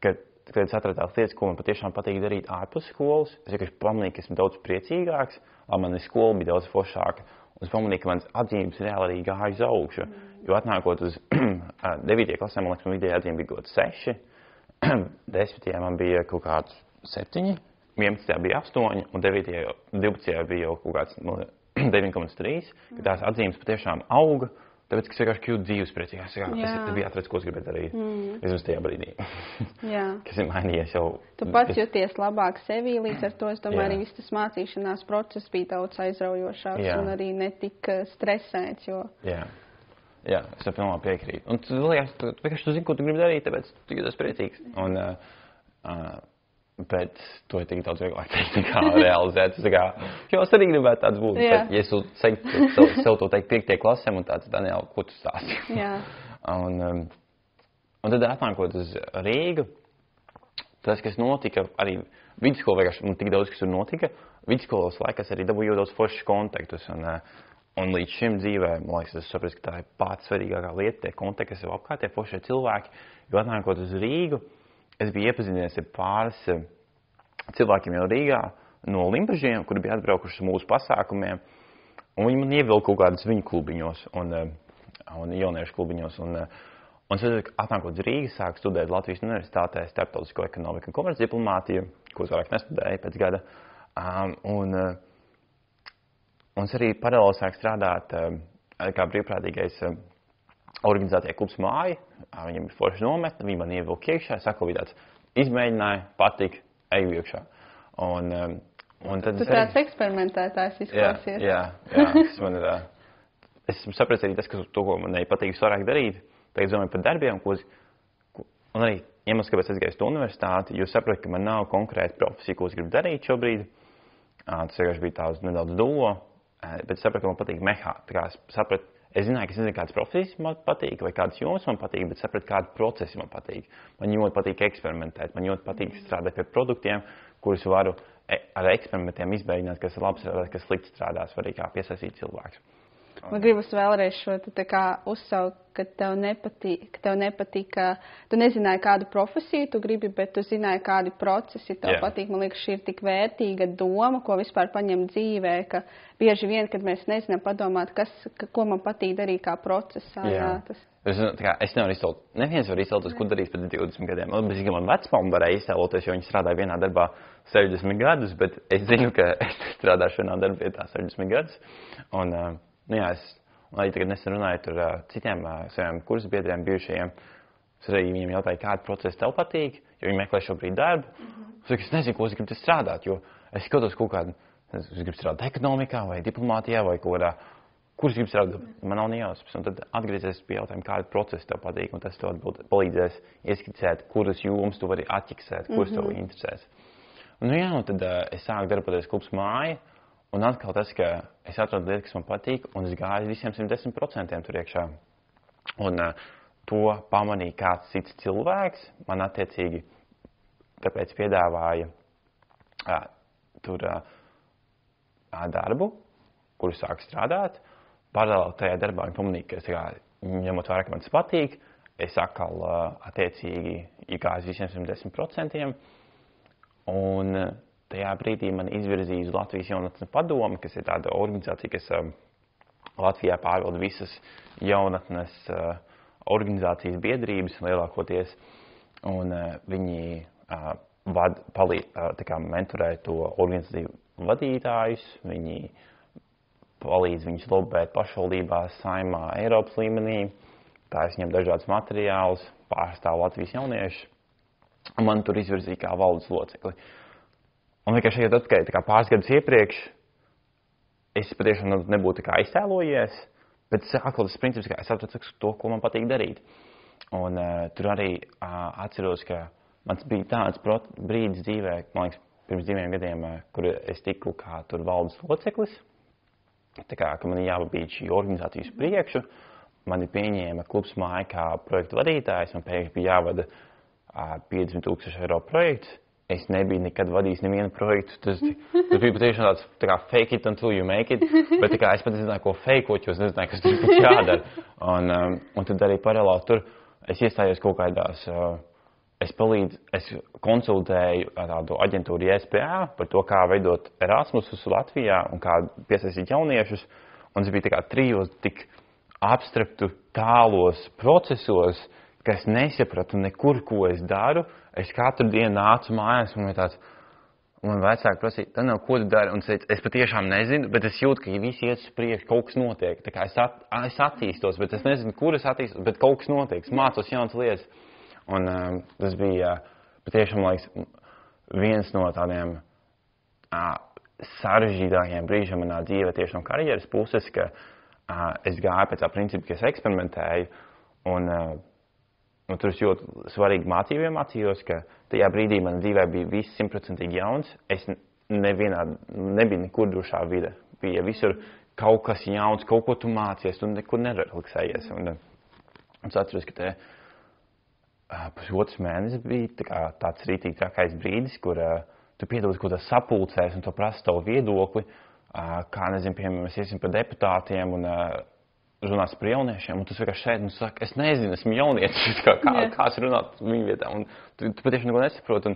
kad es atradu tās lietas, ko man patiešām patīk darīt ārpus skolas. Es vienkārši pamanīju, ka esmu daudz priecīgāks, lai man skola bija daudz foršāka. Un es pamanīju, ka manas atzīmes reāli arī gāja uz augšu. Jo atnākot uz 9. klasē, man liekas, man vidēja atzīme bija kaut 6. 10. man bija kaut kāds 7. 11. bija 8, un 12. bija jau kaut kāds 9,3, ka tās atzīmes patiešām auga, tāpēc, ka es vienkārši kļūtu dzīves priecīgās. Es biju atradzis, ko es gribēju darīt. Vismaz tajā brīdī. Kas ir mainījies jau. Tu pats jūties labāk sevī, līdz ar to, es domāju, arī viss tas mācīšanās process bija daudz aizraujošāks un arī netik stresēts, jo... Jā, es tam pilnībā piekrītu. Un tu vienkārši tu zini, ko tu gribi darīt, tāpēc tu jūties priecīgs. Bet to ir tik daudz vieglāk teikt, nekā realizēt. Jo es arī gribētu tāds būt. Bet, ja es sev to teikt 5. klasēm un tāds, Daniela, ko tu stāsti? Un tad atnākot uz Rīgu, tas, kas notika, arī vidusskolā vienkārši, tik daudz, kas tur notika, vidusskolas laikas arī dabūju daudz foršus kontaktus. Un līdz šim dzīvē, man liekas, es saprotu, ka tā ir pats svarīgākā lieta, tie kontakti, kas jau apkārt, tie foršie cilvēki. Jo atnākot uz Rīgu, es biju iepazinies ar pāris cilvēkiem jau Rīgā no Limbažiem, kuri bija atbraukuši uz mūsu pasākumiem, un viņi man ievilka kaut kādas viņu klubiņos un jauniešu klubiņos. Un es atnākot uz Rīgas, sāku studēt Latvijas Universitātē starptautisko ekonomiku un komercdiplomātiju, ko es vairāk nestudēju pēc gada. Un es arī paralēli sāku strādāt kā brīvprātīgais organizācijā klubs māja, viņam ir forša nometne, viņi man ievilka iekšā, saka, bija tāds izmēģināja, patika, eju iekšā. Un tad tu tāds eksperimentētājs izklausies. Jā, es sapratu arī tas, ka to, ko man patīk visvairāk darīt, tagad domāju par darbiem, un arī iemesls, kāpēc es gāju uz universitāti, jo sapratu, ka man nav konkrēta profesija, ko es gribu darīt šobrīd. Tas vienkārši bija tāds nedaudz duo, bet es sapratu, ka man patīk mehānika. Es zināju, ka es nezinu, kādas profesijas man patīk vai kādas jomas man patīk, bet sapratu, kādi procesi man patīk. Man ļoti patīk eksperimentēt, man ļoti patīk strādāt pie produktiem, kurus varu ar eksperimentiem izmēģināt, kas ir labi strādāt, kas slikti strādās, var arī kā piesaistīt cilvēkus. Man gribas vēlreiz šo te kā uzsaukt, ka tev nepatīk, tu nezināji kādu profesiju tu gribi, bet tu zināji kādi procesi tev patīk. Man liekas, šī ir tik vērtīga doma, ko vispār paņemt dzīvē, ka bieži vien, kad mēs nezinām padomāt, ko man patīk darīt kā procesā. Es nevaru izcelt, neviens var izcelties, ko darīs pēc 20 gadiem. Man vecmāma varēja izcēloties, jo viņi strādāja vienā darbā 60 gadus, bet es zinu, ka es strādāšu vienā darbietā 60 gadus. Es arī tagad nesen runāju ar citiem saviem kursbiedriem, bijušajiem. Es arī viņiem jautāju, kādu procesu tev patīk, jo viņi meklē šobrīd darbu. Es nezinu, ko es gribu strādāt, jo es skatos kaut kādu, es gribu strādāt ekonomikā vai diplomātijā vai kaut kādā kurus gribi strādāt, man nav ne jausmas. Un tad atgriezies pie jautājuma, kāda procesa tev patīk, un tas tev palīdzēs ieskicēt, kuras jomas tu vari atķiksēt, kuras tev interesēs. Un, jā, un tad es sāku darboties klubs māja, un atkal tas, ka es atradu lietu, kas man patīk, un es gāju visiem 110% tur iekšā. Un to pamanīja kāds cits cilvēks, man attiecīgi tāpēc piedāvāja tur darbu, kuru sāku strādāt. Paralēli tajā darbā viņi pamanīja, ka es, ņemot vērā, ka man tas patīk, es atkal attiecīgi gāju visiem 110%. Un tajā brīdī man izvirzīja uz Latvijas jaunatnes padomi, kas ir tāda organizācija, kas Latvijā pārvalda visas jaunatnes organizācijas biedrības lielākoties. Un viņi mentorē to organizāciju vadītājus, viņi palīdz viņus lobēt pašvaldībās, Saeimā, Eiropas līmenī. Tā es ņem dažādas materiālus, pārstāvu Latvijas jauniešu. Un man tur izvirzīja kā valdes locekli. Un vienkārši ejot atpakaļ, pāris gadus iepriekš, es patiešām nebūtu aiztēlojies, bet atkal tas princips, ka es sapratu to, ko man patīk darīt. Un tur arī atceros, ka man bija tāds brīdis dzīvē, man liekas, pirms 2 gadiem, kur es tiku kā tur valdes loceklis. Tā kā, ka man jāpabīd šī organizācijas priekšu, mani pieņēma klubs māja kā projektu vadītājs, man pēkšņi bija jāvada 50,000 eiro projekts. Es nebiju nekad vadījis nevienu projektu. Tas bija patiešām tāds tā kā fake it until you make it, bet tā kā es pat nezināju, ko fakeot, jo es nezināju, kas tur būtu jādara. Un tad arī paralēli tur es iestājos kaut kādās, es konsultēju tādu aģentūru ISPA par to, kā veidot Erasmusus Latvijā un kā piesaistīt jauniešus. Un tas bija tā kā 3 tik abstraktu tālos procesos, ka es nesapratu nekur, ko es daru. Es katru dienu nācu mājās, un man vecāki prasīja, tad nav, ko tu dari? Un es teicu, es patiešām nezinu, bet es jūtu, ka ja visi iet uz priekšu, kaut kas notiek. Tā kā es attīstos, bet es nezinu, kur es attīstos, bet kaut kas notiek. Es mācos jaunas lietas. Un tas bija patiešām, liekas, viens no tādiem sarežģītākajiem brīžiem manā dzīvē, tieši no karjeras puses, ka es gāju pēc tā principa, ka es eksperimentēju, un tur es ļoti svarīgi mācību iemācījos, ka tajā brīdī man dzīvē bija viss 100% jauns. Es nebiju nekur drošā vide. Bija visur kaut kas jauns, kaut ko tu mācies, tu nekur nerelaksējies. Un es atceros, ka te pusotrs mēnesis bija tāds rītīgi trakais brīdis, kur tu piedalīsi kaut kādā sapulcēs un tu prasa tavu viedokli, kā, nezinu, piemēram, mēs iesim par deputātiem un runās par jauniešiem, un tu vienkārši šeit un saka, es nezinu, esmu jaunietis, kāds runāt viņu vietā, un tu patiešām neko nesaproti,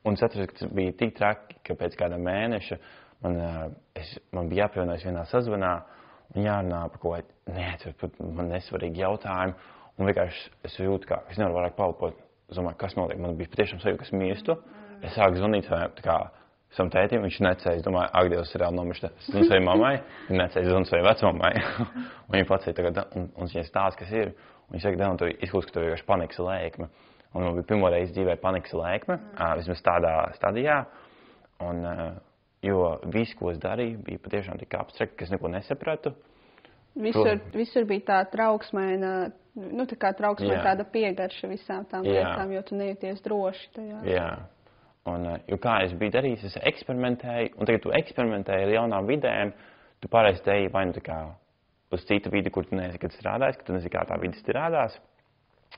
un es atceros, ka tas bija tik traki, ka pēc kāda mēneša man bija jāpievienojas vienā sazvanā, un jārunā par kaut ko neatceros, man nesvarīgi jautājumi, un vienkārši es jūtu, ka es nevaru vairāk palpot, es domāju, kas notiek, man bija patiešām sajūta, kas mirstu, es sāku zvanīt savam tētim, viņš necēja, es domāju, ak, Dievs, ir reāli nomiršta. Es zvanu savai mammai, viņa necēja, es zvanu savai vecmammai. Un viņa pacīja tagad, un viņa stāsta, kas ir. Un viņa saka, tu izklūst, ka tev vienkārši panikas lēkme. Un man bija pirmo reizi dzīvē panikas lēkme, vismaz tādā stadijā. Un, jo viss, ko es darīju, bija patiešām tik abstrakt, ka es neko nesapratu. Visur bija tā trauksmēna, tāda piegarša visām tām lietām, jo tu nejūties droši tajā. Jā. Un, jo kā es biju darījis, es eksperimentēju, un tagad tu eksperimentēji ar jaunām vidēm, tu pareizi teji vai nu tā kā uz citu vidi, kur tu neesi kad strādājis, ka tu nezini, kā tā vidi strādās,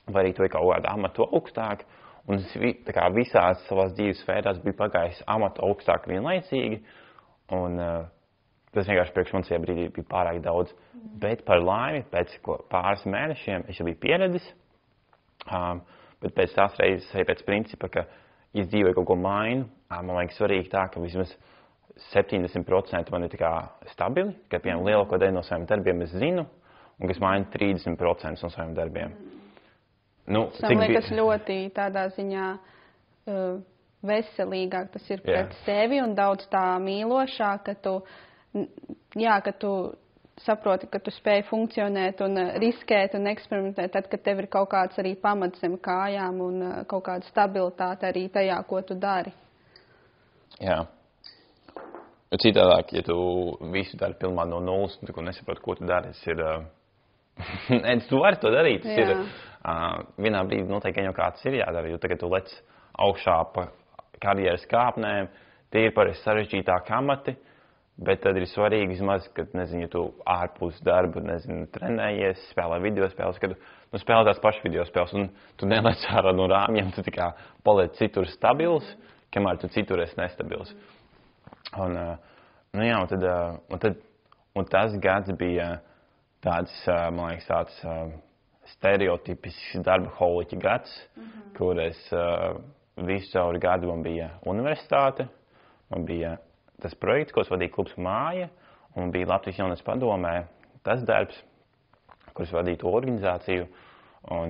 vai arī tu kaut kādu amatu augstāk, un es tā kā visās savās dzīves sfērās biju pagājis amatu augstāk vienlaicīgi, un tas vienkārši priekš man tajā brīdī bija pārāk daudz, bet par laimi pēc pāris mēnešiem es jau biju pieredzis, bet pēc tās reizes arī pēc principa, ka ja es dzīvoju kaut ko mainu, man liekas svarīgi tā, ka vismaz 70% man ir tā kā stabili, ka, piemēram, lielāko daļu no saviem darbiem es zinu, un ka es mainu 30% no saviem darbiem. Man liekas ļoti tādā ziņā veselīgāk tas ir pret sevi un daudz tā mīlošāk, ka tu saproti, ka tu spēj funkcionēt un riskēt un eksperimentēt, tad, kad tev ir kaut kāds arī pamats zem kājām un kaut kāda stabilitāte arī tajā, ko tu dari. Jā. Citādāk, ja tu visu dari pilnībā no nulles, un tu nesaproti, ko tu dari, tas ir... tu vari to darīt. Tas ir, vienā brīdī noteikti jau kāds ir jādara, jo tagad tu lec augšā pa karjeras kāpnēm, tie ir parasti sarežģītāki amati, bet tad ir svarīgi vismaz, kad, nezinu, ja tu ārpus darba, nezinu, trenējies, spēlē video spēles, kad tu spēlē tās pašas video spēles, un tu nelec ārā no rāmjiem, tu tikai paliec citur stabils, kamēr tu citur esi nestabils. Un, nu jā, un tas gads bija tāds, man liekas, tāds stereotipisks darba holiķa gads, kur es visu cauri gadu man bija universitāte, man bija tas projekts, ko es vadīju klubs Māja, un bija Latvijas jaunais padomē tas darbs, kur es vadīju to organizāciju, un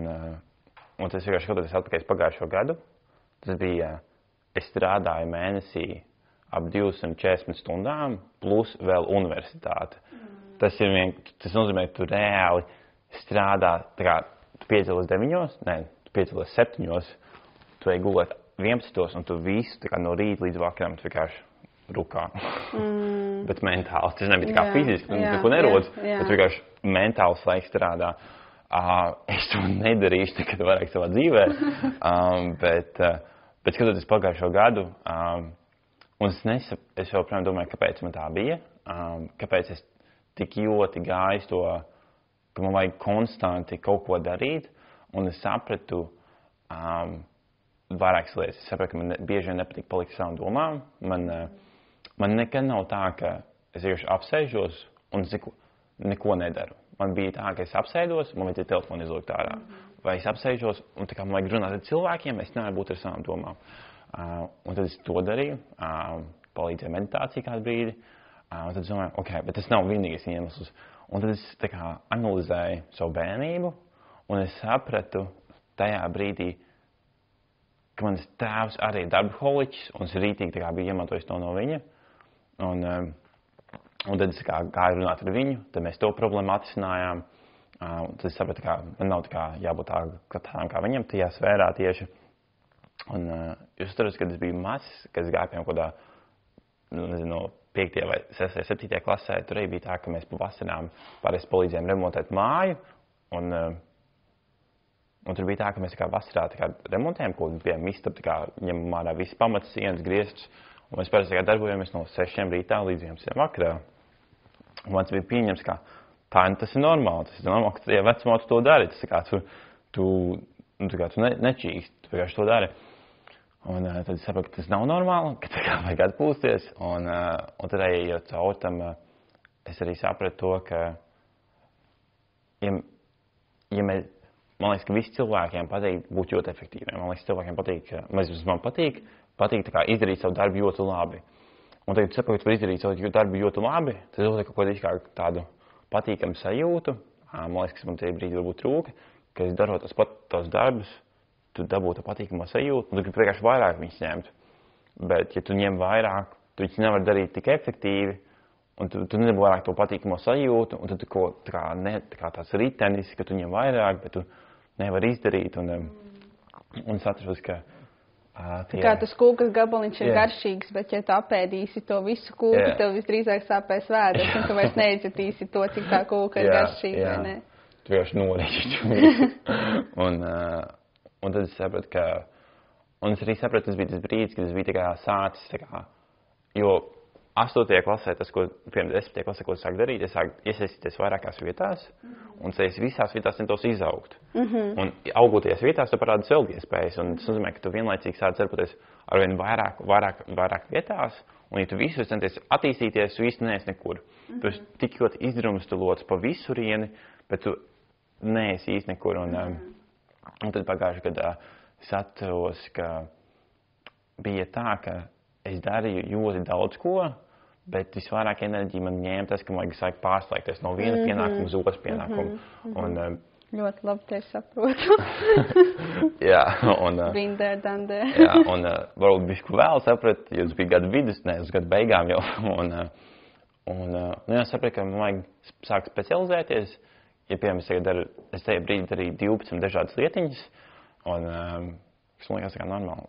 tas vienkārši skatoties atpakaļ pagājušo gadu, tas bija, es strādāju mēnesī ap 240 stundām, plus vēl universitāte. Tas nozīmē, ka tu reāli strādā, tā kā tu piecēlies 9, tu piecēlies 7, tu ej gulēt 11, un tu visu tā kā no rīta līdz vakaram tu vienkārši rukā. Bet mentāli, tas nebija tā kā fiziski, tu neko nerodz, bet vienkārši mentāls laiks strādā. Es to nedarīšu nekad vairāk savā dzīvē, bet skatoties pagājušo gadu, un es joprojām domāju, kāpēc man tā bija, kāpēc es tik ļoti gāju to, ka man vajag konstanti kaut ko darīt, un es sapratu vairākas lietas. Es sapratu, ka man bieži vien nepatīk palikt savām domām. Man nekad nav tā, ka es vienkārši apsēžos un neko nedaru. Man bija tā, ka es apsēdos, man vajadzēja telefonu izlikt ārā. Vai es apsēžos, un tā kā man vajag runāt ar cilvēkiem, es nevaru būt ar savām domām. Un tad es to darīju, palīdzēju meditāciju kādu brīdi, un tad es domāju, ok, bet tas nav vienīgais iemesls. Un tad es tā kā analizēju savu bērnību, un es sapratu tajā brīdī, ka mans tēvs arī ir darbaholiķis, un es rītīgi tā kā biju iemantojis to no viņa. Un tad es kā gāju runāt ar viņu, tad mēs to problēmu atrisinājām. Tad es sapratu, ka man nav tā kā jābūt tādām kā viņam tajā sfērā tieši. Un jūs atceros, kad es biju mazs, kad es gāju piemēram kādā, nezinu, 5. vai 6. 7. klasē, tur arī bija tā, ka mēs pa vasarām pārējais palīdzējām remontēt māju, un tur bija tā, ka mēs tā kā vasarā tā kā remontējām, ko bijām istabu, tā kā ņemam ārā visi pamats, sienas, griestus, un mēs parasti tā kā darbojamies no 6 rītā līdz 11 vakarā. Un man tas bija pieņems, ka tas ir normāli, ka tie vecumā tu to dari, tas kā tu nečīkst, tu vienkārši to dari. Un tad es saprotu, ka tas nav normāli, ka tā kā vajag atpūsties, un tad arī jau caur tam es arī sapratu to, ka man liekas, ka visi cilvēkiem patīk būt ļoti efektīviem. Man liekas, cilvēkiem patīk, man patīk tā kā izdarīt savu darbu ļoti labi. Un tagad saprotu, ka var izdarīt savu darbu ļoti labi, tad es kaut ko tādu patīkamu sajūtu. Man liekas, kas man tajā brīdī varbūt trūka, ka es darot tos darbus, tu dabūtu patīkamo sajūtu, un tu gribi vienkārši vairāk viņus ņemt. Bet, ja tu ņem vairāk, tu viņus nevar darīt tik efektīvi, un tu nedabū vairāk to patīkamo sajūtu, un tad tu tāds ritenis, ka tu ņem vairāk, bet tu nevar izdarīt. Un es atrados, ka tā kā tas kūkas gabaliņš ir garšīgs, bet ja tu apēdīsi to visu kūku, tev visdrīzāk sāpēs vēders, un tu vairs neizjutīsi to, cik tā kūka ir garšīga, vai ne? Tu vienkārši norīši. Un tad es sapratu, un es arī sapratu, tas bija tas brīdis, kad es biju tā kā sācis, tā kā, jo 8. klasē, tas, ko, piemēram, 10. klasē, ko es sāku darīt, es sāku iesaistīties vairākās vietās, un es visās vietās centos izaugt. Un augoties vietās, tu parādi sev iespējas, un tas nozīmē, ka tu vienlaicīgi sāc darboties arvien vairāk vietās, un ja tu visu centies attīstīties, tu īsti neesi nekur. Tu esi tik ļoti izdrumstalots pa visurieni, bet tu neesi īsti nekur. Un tad pagājušajā gadā es atceros, ka bija tā, ka es darīju ļoti daudz ko, bet visvairāk enerģija man ņēma tas, ka man vajag pārslēgties no viena pienākuma uz otru pienākumu. Ļoti labi tevi saprotu. Jā, un... Been there, done there. Jā, un varbūt bišku vēl saprat, jo tas bija gada vidus, uz gada beigām jau. Un sapratu, ka man vajag sākt specializēties. Ja, piemēram, es tajā brīdī darīju 12 dažādas lietiņas, un kas man liekas kā normāli.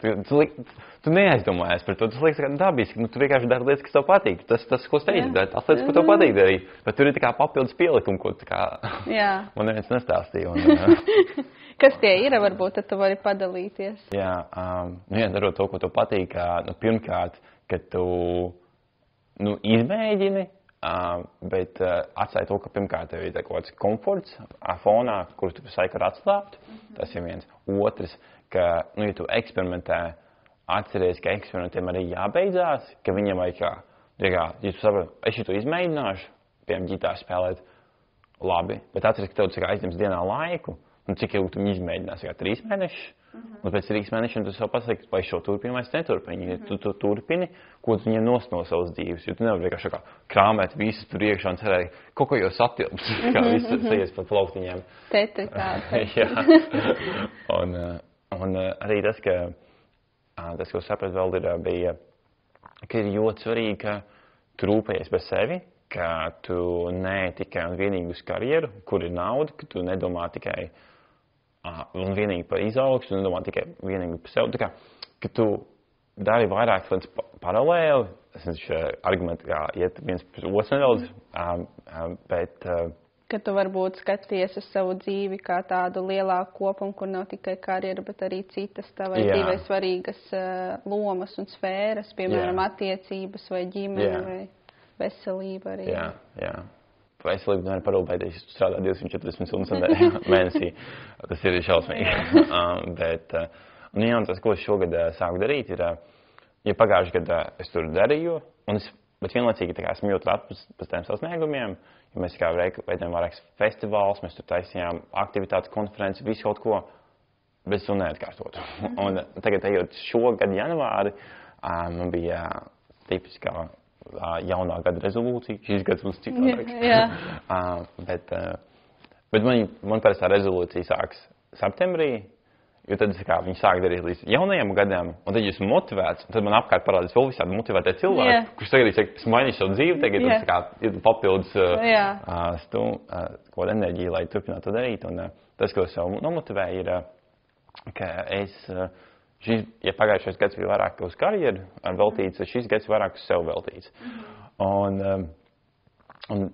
Tu neaizdomājies par to. Tas liekas kā dabiski. Tu vienkārši dari lietas, kas tev patīk. Tas ko es teicu, bet tās lietas, ko tev patīk darīt. Bet tur ir tā kā papildus pielikumi, ko tā kā man neviens nestāstīja. Kas tie ir, varbūt, tad tu vari padalīties? Jā, darot to, ko tev patīk, pirmkārt, kad tu izmēģini, bet atstāj to, ka pirmkārt tev ir kaut kāds komforts fonā, kur tu saiki var atslāpt. Tas ir viens. Otrs, ka, ja tu eksperimentē, atceries, ka eksperimentiem arī jābeidzās, ka viņam vajag ja tu saproti, es šitu izmēģināšu, piemēram, ģitāru spēlēt, labi, bet atceries, ka tev cik aizņems dienā laiku, un cik ilgi tu izmēģināsi, 3 mēnešus, un pēc 3 mēnešiem tu sev pasaki, vai šo turpini, vai es neturpini. Tu turpini, ko tu viņiem no savas dzīves, jo tu nevari vienkārši krāmēt visu tur iekšā un cerēt, kaut ko jau satilps, kā viss sajies pa plauktiņiem. Un arī tas, ko sapratu vēl bija, ka ir ļoti svarīgi, ka tu rūpējies par sevi, ka tu ne tikai un vienīgi uz karjeru, kur ir nauda, ka tu nedomā tikai un vienīgi par izaugsmu, tu nedomā tikai vienīgi par sevi. Tā kā, ka tu dari vairāk lietas paralēli, es nezinu, argumenti kā iet viens pēc otrs nedaudz, bet ka tu varbūt skaties uz savu dzīvi kā tādu lielāku kopumu, kur nav tikai karjera, bet arī citas tavai dzīvē svarīgas lomas un sfēras, piemēram, attiecības vai ģimene vai veselība arī. Jā. Veselība nevar parūpēties, ja tu strādā 240 stundas mēnesī. Tas ir šausmīgi. Bet tas, ko es šogad sāku darīt, ir, ja pagājuši gadu es tur darīju, bet vienlaicīgi esmu ļoti rāds pēc tiem sasniegumiem. Ja mēs veidojam vairākas festivālus, mēs tur taisījām aktivitātes, konferences, visu kaut ko, bet es to neatkārtotu. Un tagad, ejot šogad janvāri, man bija tipiskā jaunā gada rezolūcija. Šis gads mums citādāks. Bet man parasti tā rezolūcija sāks septembrī, jo tad viņi sāk darīt līdz jaunajiem gadiem, un tad esmu motivēts, un tad man apkārt parādās vēl visādi motivētie cilvēki, kurš tagad saka, es mainīšu savu dzīvi, tagad ir papildus kaut enerģija, lai turpinātu to darīt. Un tas, ko es sev nomotivēju, ir, ka ja pagājušais gads bija vairāk uz karjeru veltīts, šis gads vairāk uz sev veltīts. Un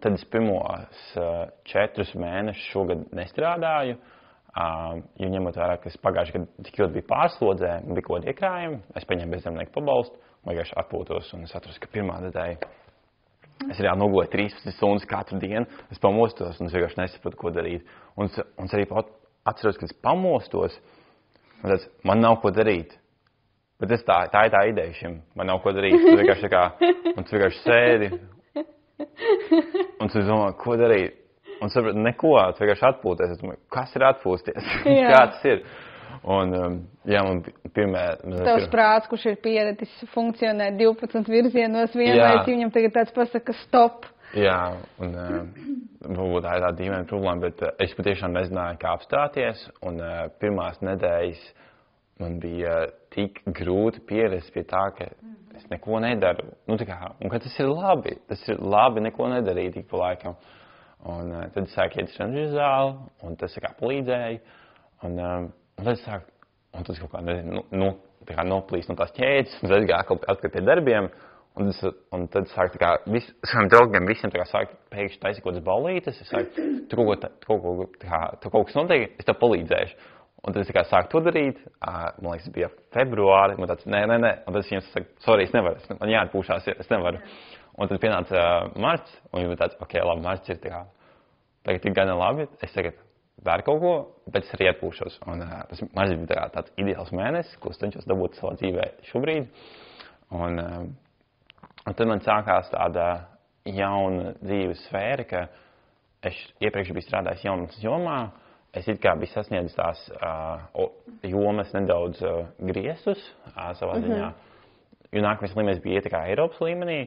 tad es pirmos 4 mēnešus šogad nestrādāju, jo ņemot vērā, ka es pagājuši gadu tik ļoti biju pārslodzē, un bija kaut kādi iekrājumi, es paņēmu bezdarbnieku pabalstu, vienkārši atpūtos, un es atrastu, ka pirmā nedēļa es reāli nogulēju 13 stundas katru dienu, es pamostos, un es vienkārši nesapratu, ko darīt. Un es arī atceros, kad es pamostos, man nav ko darīt. Bet tā ir tā ideja šim. Man nav ko darīt. Tu vienkārši sēdi. Un tu domā, ko darīt? Un sapratu, neko. Tu vienkārši atpūties. Es domāju, kas ir atpūsties? Kā tas ir? Un, man Tavs prāts, kurš ir pieredis funkcionēt 12 virzienos vienlaikus, viņam tagad tāds pasaka stop. Jā, un varbūt tā ir tā dīvaina problēma, bet es patiešām nezināju, kā apstāties, un pirmās nedēļas man bija tik grūti pierast pie tā, ka es neko nedaru. Un ka tas ir labi neko nedarīt tik pa laikam. Un tad es sāku iet uz trenižera zāli, un tas palīdzēja, un tad es kaut kā noplīst no tās ķēdes, un tad es gāju atpakaļ pie darbiem. Un tad sāk saviem draugiem visiem sāk pēkšņi taisīt kaut kādas ballītes. Es sāku, tur kaut kas notiek, es tev palīdzēšu. Un tad es sāku to darīt. Man liekas, bija februāri. Man tāds, nē. Un tad es viņiem saku, sorry, es nevaru. Man jāatpūšās, es nevaru. Un tad pienāca marts. Un viņi bija tāds, ok, labi, marts ir tagad ir gana labi. Es tagad daru kaut ko, bet es arī atpūšos. Un tas marts bija tāds ideāls mēnesis, ko es cenšos dabūt savā dzīvē šobrīd. Un tad man sākās tāda jauna dzīves sfēra, ka es iepriekš biju strādājis jaunatnes jomā. Es it kā biju sasniedzis tās jomas nedaudz griestus savā ziņā. Jo nākamais līmenis bija iet kā Eiropas līmenī,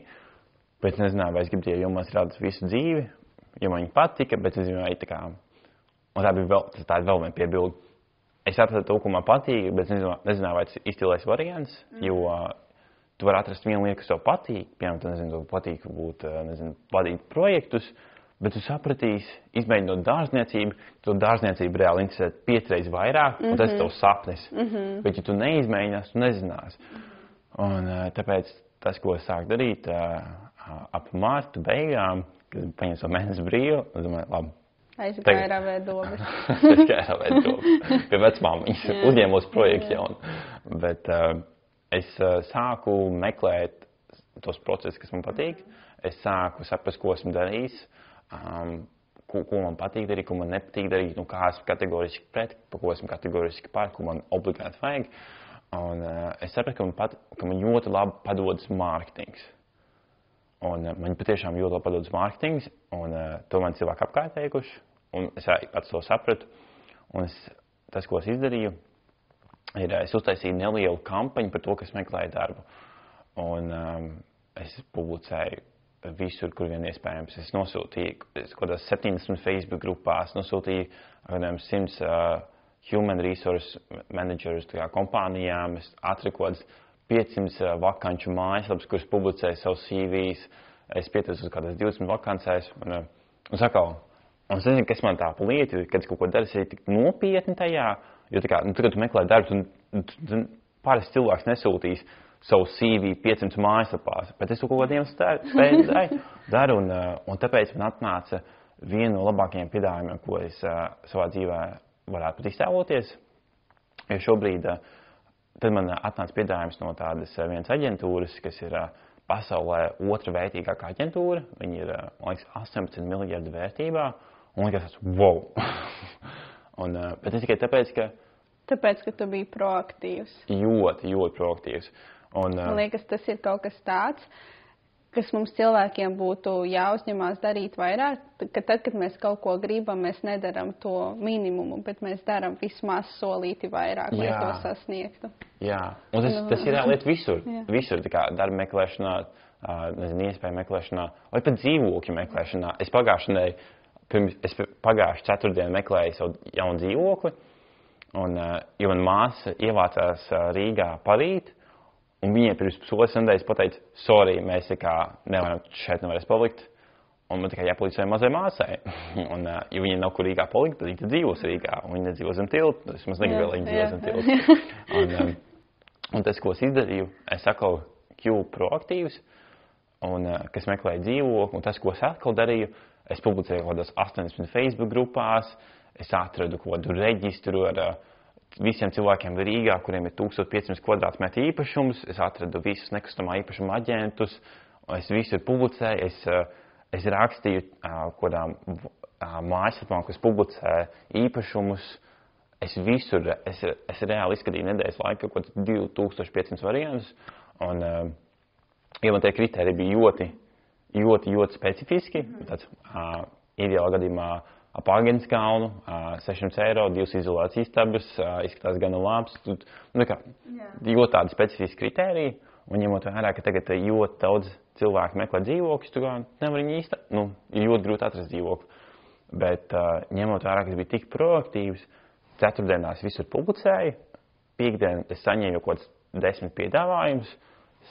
bet nezināju, vai es gribu tajā jomā strādāt visu dzīvi, jo man viņa patika, bet es zināju, un tā bija vēl viena piebilde. Es atradu to, ko man patīk, bet nezināju, vai tas ir izcilais variants, jo tu vari atrast vienu lietu, kas tev patīk, piemēram, tev patīk vadīt projektus, Bet tu sapratīsi, izmēģinot dārzniecību, to dārzniecību reāli interesē 5 reizes vairāk, un tas ir tavs sapnis. Bet, ja tu neizmēģinās, tu nezinās. Un tāpēc tas, ko es sāku darīt ap martu beigām, kad paņem savu mēnesi brīvu, es domāju, labi. Aizgāja ravēt dobas. Aizgāja ravēt dobas. Pie vecmāmiņas uzņēmos projektu jaunu. Bet es sāku meklēt tos procesus, kas man patīk. Es sāku saprast, ko esmu darījis, ko man patīk darīt, ko man nepatīk darīt, nu, kā esmu kategoriski pret, pa ko esmu kategoriski par, ko man obligāti vajag. Un es sapratu, ka man ļoti labi padodas mārketings. Un man patiešām ļoti labi padodas mārketings, un to man cilvēki apkārt teikuši, un es pats to sapratu. Un tas, ko es izdarīju, ir, es uztaisīju nelielu kampaņu par to, kas meklēja darbu. Un es publicēju visur, kur vien iespējams. Es nosūtīju kādās 70 Facebook grupās, nosūtīju 100 human resource managers kompānijām. Es atriku 500 vakanču mājaslapas, kuras publicēju savus CVs. Es pieteicu uz kādās 20 vakancēs. Un sakau, un es nezinu, kas man tā pa lietu, kad es kaut ko daru, es tik nopietni tajā, jo tagad tu meklē darbu, un pāris cilvēks nesūtīs savu CV 500 mājaslapās, bet es to kaut kādiem daru, un tāpēc man atnāca viena no labākajiem piedāvājumiem, ko es savā dzīvē varētu pat iztēloties. Jo šobrīd tad man atnāca piedāvājums no tādas vienas aģentūras, kas ir pasaulē otra vērtīgākā aģentūra. Viņi ir, man liekas, 18 miljardu vērtībā, un man liekas, wow! Bet ne tikai tāpēc, ka... Tāpēc, ka tu biji proaktīvs. Ļoti proaktīvs. Man liekas, tas ir kaut kas tāds, kas mums cilvēkiem būtu jāuzņemās darīt vairāk, ka tad, kad mēs kaut ko gribam, mēs nedaram to minimumu, bet mēs daram vismaz solīti vairāk, lai to sasniegtu. Jā, un tas ir lieta visur. Visur, tā kā darba meklēšanā, iespēju meklēšanā, vai pat dzīvokļu meklēšanā. Es pagājuši ceturtdienu meklēju savu jaunu dzīvokli, un, jo man māsa ievācās Rīgā parīt, un viņiem pirms pusotras nedēļas pateica, sorry, mēs šeit nevarēs palikt, un man tikai jāpalīdz savai mazai māsai. Un, jo viņi nav kur Rīgā palikt, tad viņi dzīvos Rīgā, un viņi nedzīvo zem tilta, es maz negribu, lai viņi dzīvo zem tilta. Un tas, ko es izdarīju, es atkal kļuvu proaktīvs, un kas meklēja dzīvokli, un tas, ko es atkal darīju, es publicēju kādās 80 Facebook grupās, es atradu kādu reģistru ar visiem cilvēkiem Rīgā, kuriem ir 1500 kvadrātmetru īpašums. Es atradu visus nekustamā īpašuma aģentus, es visur publicēju, es rakstīju kādām mājaslapām, kas publicē īpašumus. Es reāli izskatīju nedēļas laikā kaut 2500 variantus, un ja man tie kriteriji bija ļoti specifiski, tāds ideālā gadījumā ap Agenskalnu, 600 eiro, 2 izolācijas istabas, izskatās gan labs. Ļoti tādi specifiski kritēriji, un ņemot vērā, ka tagad ļoti daudz cilvēku meklē dzīvokļus, tu nevar viņu ir ļoti grūti atrast dzīvokli. Bet ņemot vērā, ka es biju tik proaktīvs, ceturtdienās visur publicēju, piekdien es saņēmu kaut kāds 10 piedāvājumus,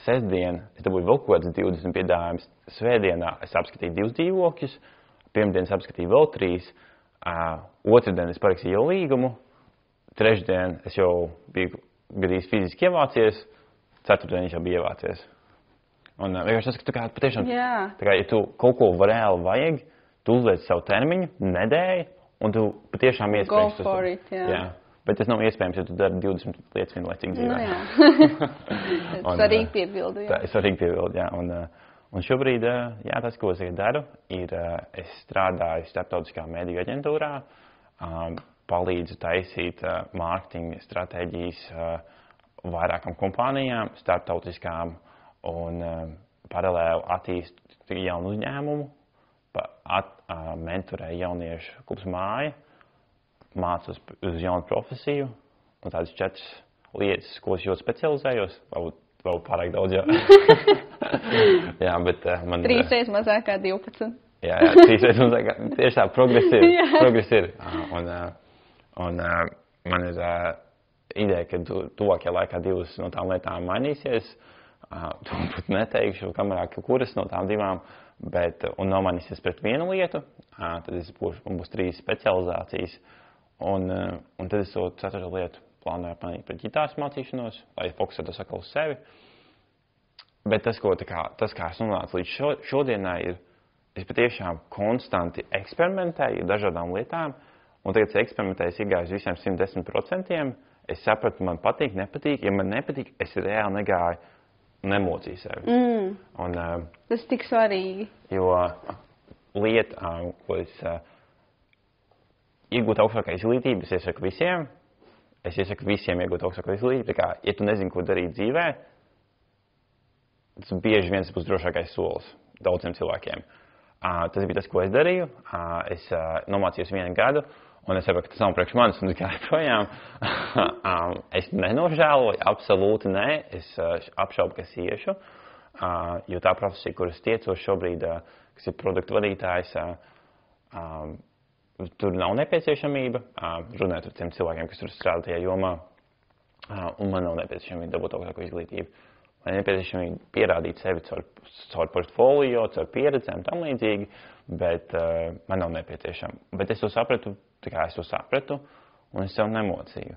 sestdien es dabūju vēl kaut kāds 20 piedāvājumus, svētdienā es apskatīju 2 dzīvokļus, pirmdien es apskatīju vēl 3, otrdien es parakstīju jau līgumu, trešdien es jau biju gadījis fiziski ievācies, ceturtdien es jau biju ievācies. Un vienkārši tas, ka patiešām, ja tu kaut ko reāli vajag, tu uzliec savu termiņu, nedēļu, un tu patiešām iespējams. Go for it, jā. Bet tas nav iespējams, ja tu dari 20 lietas vienlaicīgi dzīvē. Svarīgi piebildu, jā. Svarīgi piebildu, jā. Un šobrīd, tas, ko es daru, ir, es strādāju starptautiskā mediju aģentūrā, palīdzu taisīt mārketinga stratēģijas vairākām kompānijām, starptautiskām, un paralēli attīstu jaunu uzņēmumu, mentorēju jauniešu klubs Māja, mācu uz jaunu profesiju, un tādas 4 lietas, ko es ļoti specializējos, vēl pārāk daudz, jā. Jā, bet man... 3 reizes mazāk kā 12. Jā, 3 reizes mazāk kā... Tieši tā, progress ir. Un man ir ideja, ka tuvākajā laikā 2 no tām lietām mainīsies. To pat neteikšu kamerā, ka kuras no tām 2, un nomainīsies pret vienu lietu, tad man būs 3 specializācijas, un tad es to 4. lietu plānoju apmainīt pret ģitāras mācīšanos, lai fokusētos atkal uz sevi. Bet tas, kā es nonācu līdz šodienai, ir, es patiešām konstanti eksperimentēju dažādām lietām, un tagad es eksperimentēju, iegāju uz visiem 110%, es sapratu, man patīk, nepatīk, ja man nepatīk, es reāli negāju, nemocīju sevi. Un, tas tik svarīgi. Jo lieta, ko es iegūt augstākā izglītība, es iesaku visiem iegūt augstākā izglītība. Tā kā, ja tu nezini, ko darīt dzīvē, tas bieži viens būs drošākais solis daudziem cilvēkiem. Tas bija tas, ko es darīju. Es nomācījos 1 gadu, un es saprotu, ka tas nav priekš manis, un es gāju projām. Es nenožēloju, absolūti nē. Es apšaubu, ka es iešu, jo tā profesija, kuras tiecos šobrīd, kas ir produktu vadītājs, tur nav nepieciešamība. Runāt ar tiem cilvēkiem, kas tur strādā tajā jomā, un man nav nepieciešamība dabūt augstāko izglītību. Man ir nepieciešamība pierādīt sevi caur portfolio, caur pieredzēm, tam līdzīgi, bet man nav nepieciešama. Bet es to sapratu, un es sev nemocīju.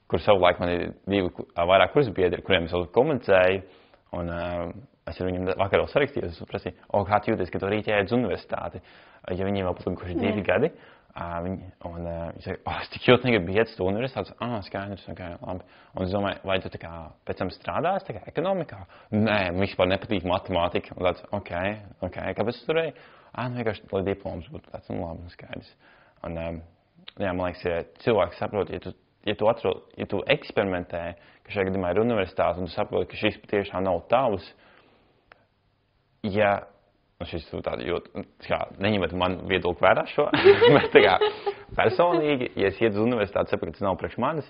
Kur savulaik man ir 2 vairāk kursbiedri, kuriem es vēl komunicēju, un es ar viņiem vakar vēl sarakstījos, es prasīju, kā tu jūties, ka tu rīt jāiet uz universitāti, ja viņiem vēl palikuši 2 gadi. Viņi saka, es tik ļoti negribu iet uz universitātes. Skaidrs, labi. Un es domāju, vai tu pēc tam strādāsi ekonomikā? Nē, man vispār nepatīk matemātika. Un tāds, kāpēc tu turēji? Vienkārši, lai diploms būtu tāds, labi, skaidrs. Un, man liekas, ja cilvēks saprot, ja tu eksperimentē, ka šajā gadījumā ir universitāte, un tu saproti, ka šis patiešām nav tavs, šis tādi, jo neņemat man viedokli vērā šo, bet personīgi, ja es iet uz universitāti, saprotu, ka tas nav priekš manis,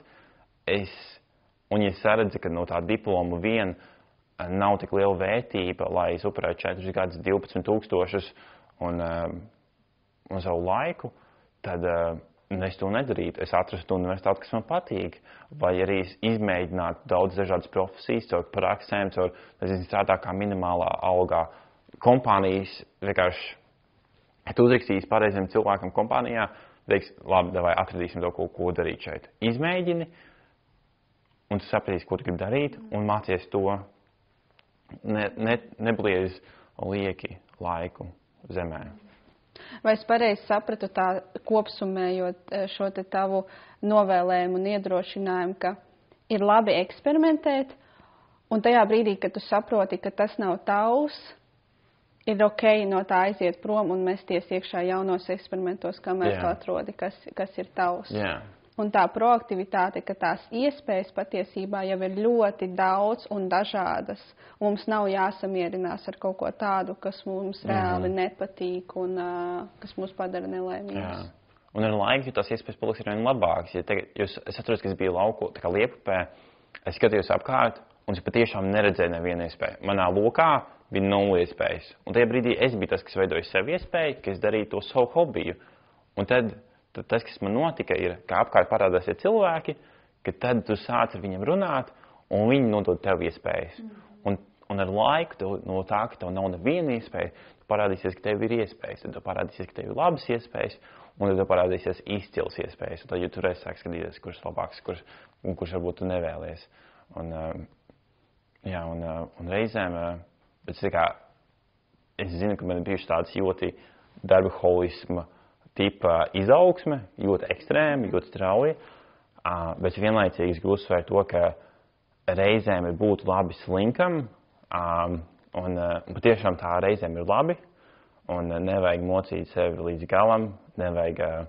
un ja es saredzu, ka no tā diploma vien nav tik liela vērtība, lai es upurētu 4 gadus 12,000 un savu laiku, tad es to nedarītu. Es atrastu universitāti, kas man patīk, vai arī izmēģinātu daudz dažādas profesijas, caur praksēm, strādā kā minimālā algā. Kompānijas vienkārši, ja tu uzrakstīsi pareiziem cilvēkam kompānijā, teiks, labi, vai atradīsim to, ko darīt šeit. Izmēģini, un tu sapratīsi, ko tu gribi darīt, un mācies to. Nebliez lieki laiku zemē. Vai es pareizi sapratu tā kopsumējot šo te tavu novēlējumu un iedrošinājumu, ka ir labi eksperimentēt, un tajā brīdī, kad tu saproti, ka tas nav tavs, ir ok no tā aiziet prom un mesties iekšā jaunos eksperimentos, kamēr tu atrodi, kas ir tavs. Yeah. Un tā proaktivitāte, ka tās iespējas patiesībā jau ir ļoti daudz un dažādas. Mums nav jāsamierinās ar kaut ko tādu, kas mums reāli nepatīk un kas mūs padara nelaimīgus. Yeah. Un ar laiku tās iespējas paliks ar vien labākas. Es atceros, ka es biju lauku, Liepupē, es skatījos apkārt un es patiešām neredzēju nevienu iespēju. Manā lokā bija 0 iespējas. Un tajā brīdī es biju tas, kas veidoja sev iespēju, ka es darīju to savu hobiju. Un tad tas, kas man notika, ir, ka apkārt parādās cilvēki, ka tad tu sāc ar viņiem runāt, un viņi nodod tev iespējas. Un ar laiku, no tā, ka tev nav neviena iespēja, tu parādīsies, ka tev ir iespējas, tad tu parādīsies, ka tev ir labas iespējas, un tad tu parādīsies izcils iespējas. Un tad, ja tu reiz sāk skatīties, kurš labāks, kurš varbūt tu nevēlies. Un reizēm, bet es zinu, ka man ir bijuši tādas ļoti darbaholisma tipa izaugsme, ļoti ekstrēma, ļoti strauja, bet vienlaicīgi es gribu uzsvērt to, ka reizēm ir būt labi slinkam, un patiešām tā reizēm ir labi, un nevajag mocīt sevi līdz galam, nevajag,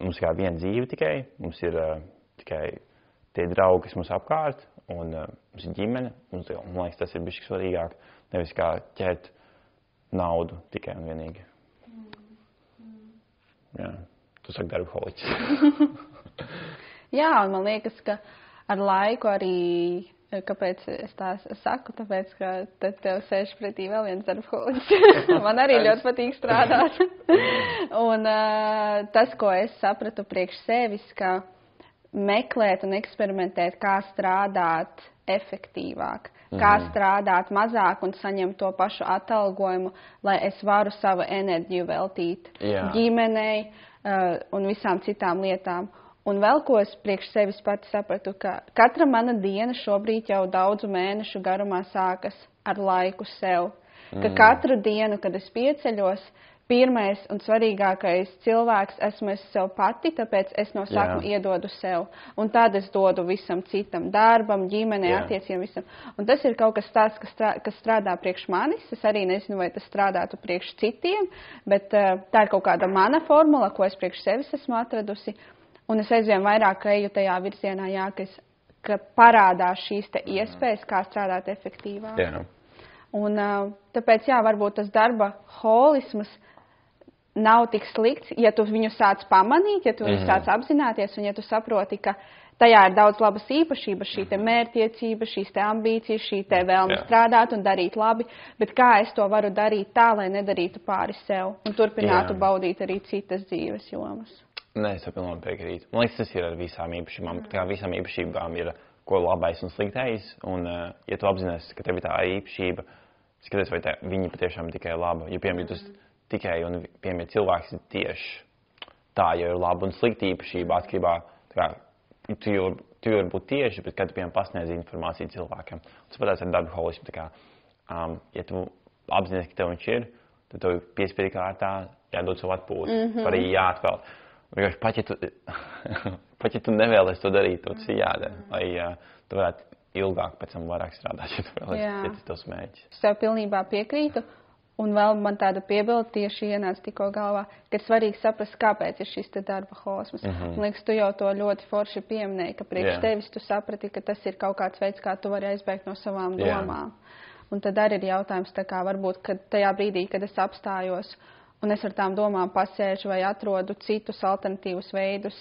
mums kā viena dzīve tikai, mums ir tikai tie draugi, kas mums apkārt, un mums ir ģimene, man liekas, tas ir bišķi svarīgāk, nevis kā ķert naudu tikai un vienīgi. Jā, tu saki darbaholisms. Jā, un man liekas, ka ar laiku arī, kāpēc es tā saku, tāpēc, ka tad tev sēž pretī vēl viens darbaholisms. Man arī ļoti patīk strādāt. Un tas, ko es sapratu priekš sevis, ka meklēt un eksperimentēt, kā strādāt efektīvāk, kā strādāt mazāk un saņemt to pašu atalgojumu, lai es varu savu enerģiju veltīt ģimenei un visām citām lietām. Un vēl ko es priekš sevis pati sapratu, ka katra mana diena šobrīd jau daudzu mēnešu garumā sākas ar laiku sev. Ka katru dienu, kad es pieceļos, pirmais un svarīgākais cilvēks esmu es sev pati, tāpēc es no sākuma iedodu sev. Un tad es dodu visam citam, darbam, ģimenei, attiecībām, visam. Un tas ir kaut kas tāds, kas strādā priekš manis. Es arī nezinu, vai tas strādātu priekš citiem, bet tā ir kaut kāda mana formula, ko es priekš sevis esmu atradusi. Un es aizvien vairāk eju tajā virzienā, ka parādās šīs te iespējas, kā strādāt efektīvāk. Jā. Un tāpēc, varbūt tas darba holisms nav tik slikts, ja tu viņu sāc pamanīt, ja tu viņu sāc apzināties un ja tu saproti, ka tajā ir daudz labas īpašības, šī te mērķtiecība, šīs te ambīcijas, šī te vēlme strādāt un darīt labi, bet kā es to varu darīt tā, lai nedarītu pāri sev un turpinātu baudīt arī citas dzīves jomas. Nē, es pilnīgi piekrītu. Man liekas, tas ir ar visām īpašībām. Kā visām īpašībām ir ko labais un sliktais, un ja tu apzināsi, ka tev ir tā īpašība, skaties, vai viņi patiešām tikai laba. Ja piemēram, tikai un piemēram cilvēks ir tieši tā, ja ir laba un slikta īpašība atkarībā, tu vari būt tieši, bet kad tu piemēram pasniedz informāciju cilvēkam. Tas patās ar darba holismu. Ja tu apzināsi, ka tev viņš ir, tad tev piespēdī kārtā jādod savu atpūtu, arī jāatvēl. Vienkārši pat ja tu nevēlies to darīt, tas ir jādara, lai tu varētu ilgāk pēc tam vairāk strādāt, ja tu vēlies tos mērķus. Es tev pilnībā piekrītu, un vēl man tāda piebilde tieši ienāca tikko galvā, ka ir svarīgi saprast, kāpēc ir šis te darba holisms. Man liekas, tu jau to ļoti forši pieminēji, ka priekš tevis tu saprati, ka tas ir kaut kāds veids, kā tu vari aizbēgt no savām domām. Un tad arī ir jautājums, varbūt, ka tajā brīdī, kad es apstājos, un es ar tām domām pasēžu vai atrodu citus alternatīvus veidus,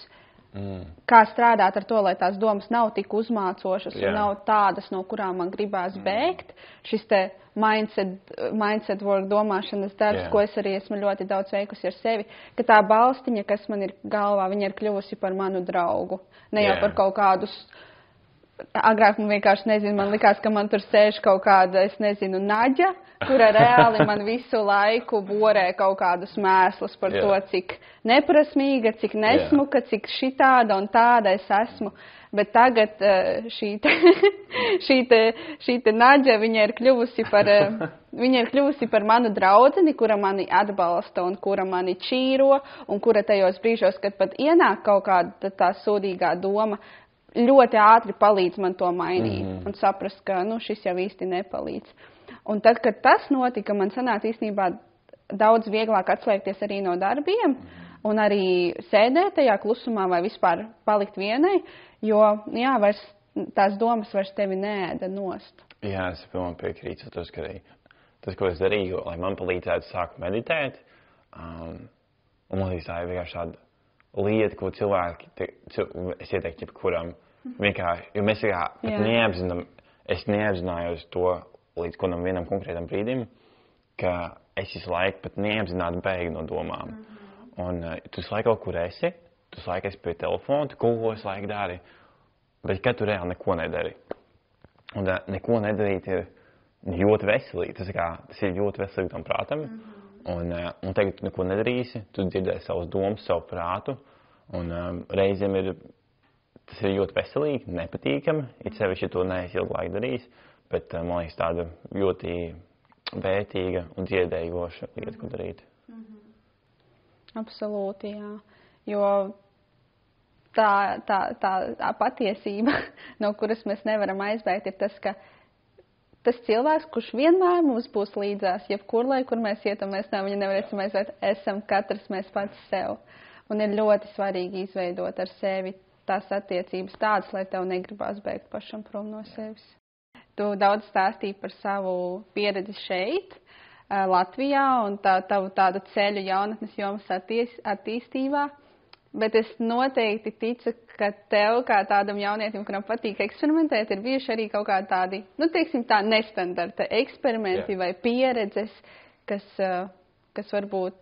kā strādāt ar to, lai tās domas nav tik uzmācošas un nav tādas, no kurām man gribās bēgt. Šis te mindset work domāšanas darbs, ko es arī esmu ļoti daudz veikusi ar sevi, ka tā balstiņa, kas man ir galvā, viņa ir kļuvusi par manu draugu. Ne jau par kaut kādus. Agrāk man vienkārši nezinu, man likās, ka man tur sēž kaut kāda, es nezinu, naģa, kura reāli man visu laiku borē kaut kādus mēslus par to, cik neprasmīga, cik nesmuka, cik šitāda un tāda es esmu. Bet tagad šī te naģa, viņa ir kļuvusi par manu draudzeni, kura mani atbalsta un kura mani čīro, un kura tajos brīžos, kad pat ienāk kaut kāda tā sūdīgā doma, ļoti ātri palīdz man to mainīt un saprast, ka šis jau īsti nepalīdz. Un tad, kad tas notika, man sanāca īstenībā daudz vieglāk atslēgties arī no darbiem un arī sēdēt tajā klusumā vai vispār palikt vienai, jo tās domas vairs tevi neēda nost. Jā, es pilnīgi piekrītu. Tas, ko es darīju, lai man palīdzētu sākt meditēt, un man liekas, tā ir vienkārši tāda lieta, ko cilvēki, es ieteiktu jebkuram, vienkārši, jo mēs es neapzinājos to līdz vienam konkrētam brīdim, ka es visu laiku pat neapzināti bēgu no domām. Un tu visu laiku kaut kur esi, tu visu laiku esi pie telefona, tu kaut ko visu laiku dari, bet kad tu reāli neko nedari. Un neko nedarīt ir ļoti veselīgi, tas ir ļoti veselīgi tam prātam. Un tagad tu neko nedarīsi, tu dzirdēsi savas domas, savu prātu, un reizēm tas ir ļoti veselīgi, nepatīkami, it sevišķi, ja to neesi ilgu laiku darījis, bet man liekas tāda ļoti vērtīga un dziedējoša lieta, ko darīt. Absolūti, jā. Jo tā patiesība, no kuras mēs nevaram aizbēgt, ir tas, ka tas cilvēks, kurš vienmēr mums būs līdzās, jebkur, lai kur mēs ietam, mēs no viņa nevarēsim aizvērt, esam katrs mēs pats sev. Un ir ļoti svarīgi izveidot ar sevi tās attiecības tādas, lai tev negribās bēgt pašam prom no sevis. Tu daudz stāstīji par savu pieredzi šeit, Latvijā, un tavu tādu ceļu jaunatnes jomas attīstībā, bet es noteikti ticu, ka tev, kā tādam jaunietim, kuram patīk eksperimentēt, ir bijuši arī kaut kādi tādi, teiksim tā, nestandarta eksperimenti vai pieredzes, kas varbūt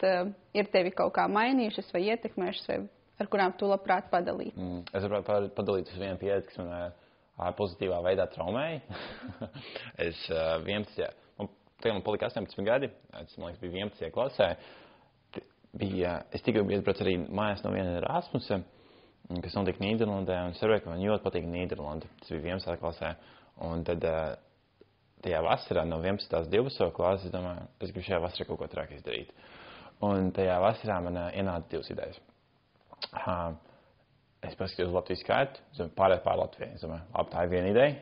ir tevi kaut kā mainījušas vai ietekmējušas vai ar kurām tu labprāt padalīt? Es labprāt padalīt uz vienu pieredzi, kas man pozitīvā veidā traumēja. Es 11. Man palika 18 gadi, es, man liekas, biju 11. klasē. Es tikai biju iebrauc arī mājās no viena Erasmusa, kas notika Nīderlandē, un es saprotu, ka man ļoti patīk Nīderlanda. Tas bija 11. klasē. Un tad tajā vasarā no 11. līdz 12. klases, es domāju, es gribu šajā vasarā kaut ko trāk izdarīt. Un tajā vasarā man ienāca 2 idejas. Es paskatījos uz Latvijas karti, pārēt pār Latviju. Es domāju, labi, tā ir viena ideja.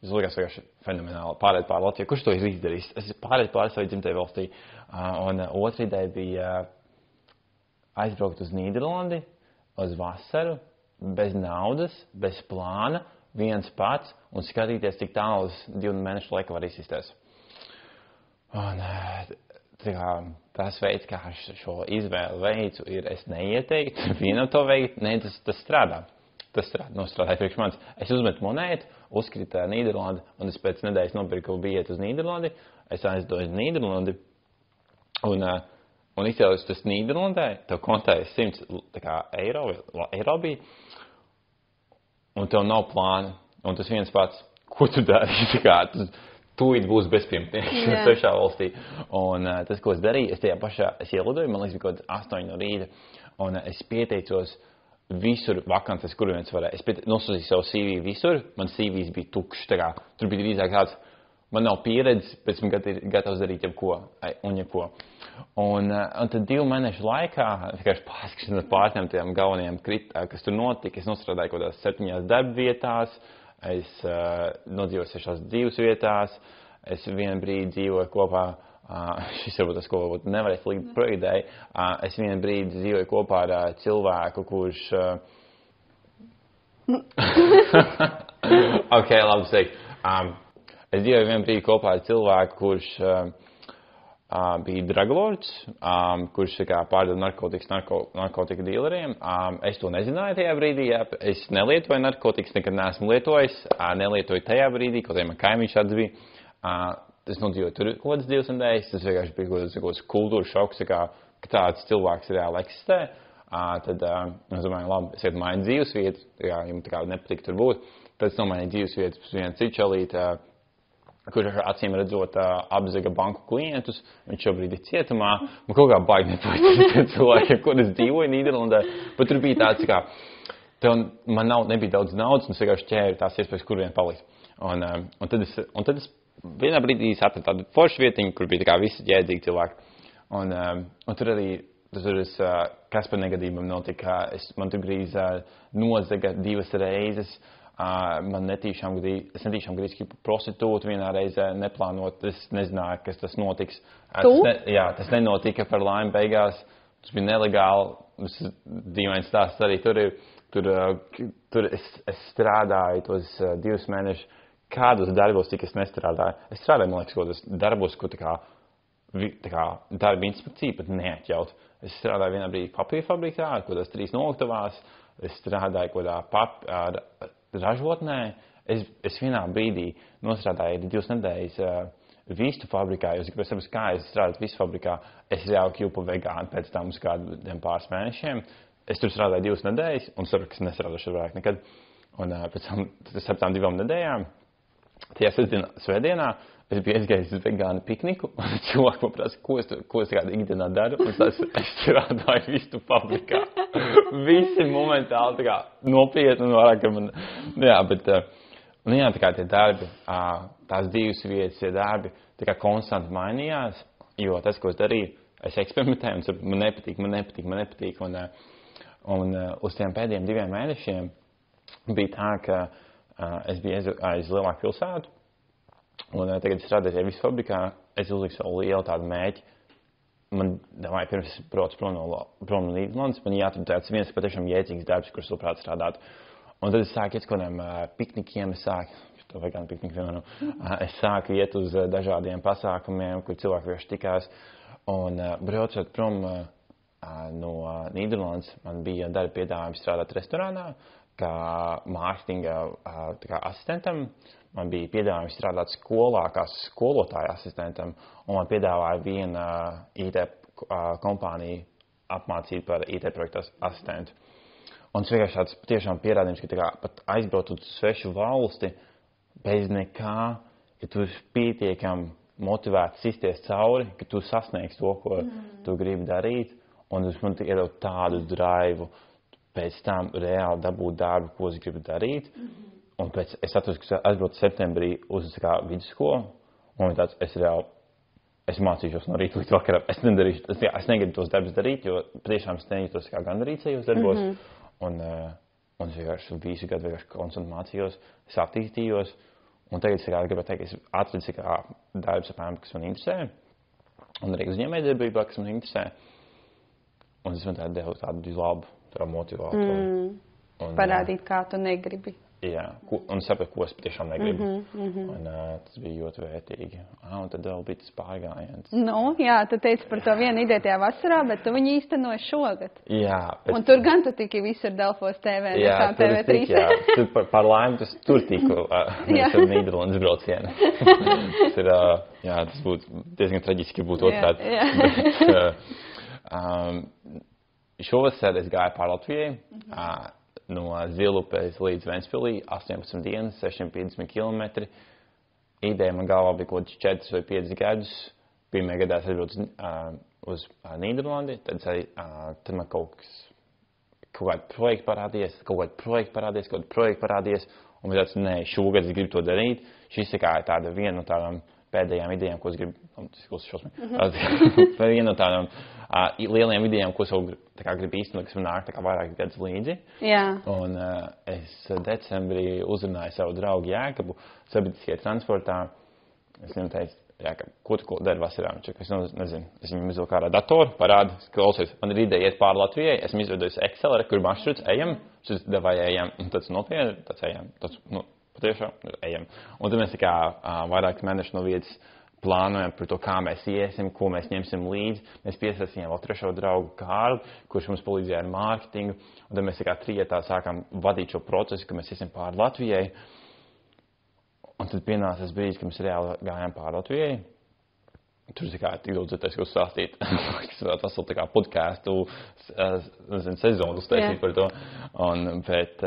Es likās vienkārši fenomenāli pārēt pār Latviju. Kurš to ir izdarījis? Es pārēt pār savai dzimtajai valstī. Un otra ideja bija aizbraukt uz Nīderlandi, uz vasaru, bez naudas, bez plāna, viens pats un skatīties, cik tālu 2 mēnešu laika var izsisties. Un tas veids, kā šo izvēli veicu, ir es neieteiktu vienam to veikt, ne, tas strādā. Tas strādāja priekš manis. Es uzmetu monētu, uzkrita Nīderlandi, un es pēc nedēļas nopirku biļeti uz Nīderlandi. Es aizdoju uz Nīderlandi, un izcēlus tas Nīderlandē, tev kontēja 100 eiro bija, un tev nav plāna, un tas viens pats, ko tu dari? Tūlīt būs bezpajumtnieks svešā valstī. Un tas, ko es darīju, es ielidoju, man liekas, bija kaut 8 no rīta, un es pieteicos visur vakances, kur viens varēja. Es nosūtīju savu CV visur, man CVs bija tukšs, tur bija drīzāk tāds, man nav pieredzes, pēc man gatavs darīt jebko. Un tad 2 mēnešu laikā, vienkārši pārskatīšanas pārtiem tiem galvenajiem kas tur notika, es nostrādāju kaut kādās 7 darba vietās, es nodzīvoju 6 dzīves vietās, es vienu brīdi dzīvoju kopā, šis varbūt tas, ko nevarēs likt projektēji, es vienu brīdi dzīvoju kopā ar cilvēku, kurš... Ok, labi teikt. Es dzīvoju vienu brīdi kopā ar cilvēku, kurš bija draglords, kurš pārdeva narkotikas narkotika dīleriem. Es to nezināju tajā brīdī, es nelietoju narkotikas, nekad neesmu lietojis, nelietoju tajā brīdī, kaut arī man kaimiņš tāds bija. Es nodzīvoju tur kaut kādas 2 nedēļas, tas vienkārši bija kaut kāds kultūras šoks, ka tāds cilvēks reāli eksistē. Tad es domāju, labi, es ietu mainu dzīvesvietu, ja man nepatīk tur būt. Tad es nomainīju dzīvesvietu pēc viena citu čalīti, kurš acīm redzot apzaga banku klientus, viņš šobrīd ir cietumā. Man kaut kā baigi nepatīk cilvēkiem, kur es dzīvoju Nīderlandē, bet tur bija tāds, man nebija daudz naudas, un es vienkārši ķēru tās iespējas, kur vien palikt. Un tad es vienā brīdī atradu tādu foršu vietiņu, kur bija visi ģēdzīgi cilvēki. Un tur arī, kas par negadībām notika, man tur grīz nozaga 2 reizes, es netīšām grīz prostitūtu vienā reizē neplānot, es nezināju, kas tas notiks. Tas nenotika par laimi beigās, tas bija nelegāli, tas dīvains stāsts arī tur es strādāju tos 2 mēnešus, kādos darbos tik es nestrādāju. Es strādāju, man liekas, kādos darbos, ko darba inspekcija pat neatļaut. Es strādāju vienā brīdī papīra fabrikā, kādās 3 noliktavās, es strādāju kādā ražotnē. Es vienā brīdī nostrādāju 2 nedēļas vistu fabrikā, jo es gribēju saprast, kā es strādāju vistu fabrikā. Es jau kļuvu par vegānu pēc tam uz kādiem pāris mēnešiem. Es tur strādāju 2 nedēļas, un saprotu, ka es nestrādāšu vairāk nekad. Un pēc tam, starp tām 2 nedēļām, tajā svētdienā, es biju aizgājis uz vegānu pikniku, un cilvēki man prasa, ko es kādā ikdienā daru, un es strādāju vistu fabrikā. Visi momentāli nopietni un vairāk, ka man, tie darbi, tās dzīvesvietas, tie darbi, konstanti mainījās, jo tas, ko es darīju, es eksperimentēju, un man nepatīk, un uz tiem pēdējiem 2 mēnešiem bija tā, ka es biju aiz lielāku pilsētu, un tagad es strādāju visu fabrikā, es uzliku savu lielu tādu mēķi. Man, pirms es braucu prom no Nīderlandes, man jāatrod tāds viens patiešām jēdzīgs darbs, kurš labprāt strādāt. Un tad es sāku iet uz kādiem piknikiem, es sāku iet uz dažādiem pasākumiem, kur cilvēki vienkārši tikās. Un braucot prom no Nīderlandes, man bija darba piedāvājums strādāt restorānā, kā mārketinga asistentam. Man bija piedāvājums strādāt skolā, kā skolotāja asistentam, un man piedāvāja viena IT kompānija apmācību par IT projektu asistentu. Un tas vienkārši tāds tiešām pierādījums, ka tā kā pat aizbraukt uz svešu valsti bez nekā, ja tu esi pietiekami motivēts sisties cauri, ka tu sasniegsi to, ko tu gribi darīt, un tas man iedod tādu draivu pēc tam reāli dabūt darbu, ko es gribu darīt. Un pēc, es atceros, ka aizbraucu septembrī uz vidusskolu, un tāds es mācīšos no rīta līdz vakaram. Es negribu tos darbus darīt, jo patiešām es nejūtos kā gandarīts tajos darbos. Un es vienkārši visu gadu vienkārši konstanti mācījos, es attīstījos. Un tagad es gribētu teikt, es atradu darbus apmēram, kas man interesē. Un arī uzņēmējdarbībā, kas man interesē. Un tas man deva tādu labu motivātoru. Parādīt, kā tu negribi. Jā, un sapratu, ko es patiešām negribu. Un tas bija ļoti vērtīgi. Un tad vēl bija tas pārgājiens. Nu, jā, tu teici par to vienu ideju tajā vasarā, bet tu viņu īstenoji šogad. Jā. Un tur gan tu tiki visur Delfos TV, jā, TV3. Jā, tur par laimi tur tiku ar Nīderlandes braucienu. Tas ir, jā, tas būtu diezgan traģiski būt otrādi. Bet šovasar es gāju pār Latvijai. No Zilupes līdz Ventspilī, 18 dienas, 650 kilometri. Ideja man galvā bija kaut 4 vai 5 gadus. Pirmajā gadā es aizbraucu uz Nīderlandi, tad man kaut kāda projekta parādījās, un man tāds, nē, šogad es gribu to darīt. Šis ir kā tāda viena no tādām pēdējām idejām, ko es gribu, viena no tādām lielajām idejām, ko es gribu īstenot, kas man nāk vairākas gadus līdzi. Jā. Un es decembrī uzrunāju savu draugu Jēkabu sabiedriskajā transportā. Es viņam teicu, Jēkab, ko tu dari vasarā? Es nezinu, es viņam izvilku ārā datoru, parādu, klausies, man ir ideja iet pāri Latvijai, esmu izveidojis Excel, kur maršruts, ejam, šis devai ejam, un tāds nopietni, tāds ejam, tāds, patiešām ejam. Un tad mēs vairākus mēnešus no vietas plānojam par to, kā mēs iesim, ko mēs ņemsim līdzi. Mēs piesaistījām vēl trešo draugu Kārli, kurš mums palīdzēja ar mārketingu. Un tad mēs trietā sākām vadīt šo procesu, ka mēs iesim pāri Latvijai. Un tad pienāca tas brīdis, ka mēs reāli gājām pāri Latvijai. Tur tik daudz dzirdēs, ko stāstīt. Tas vēl podcastu sezonu uztaisīt par to. Bet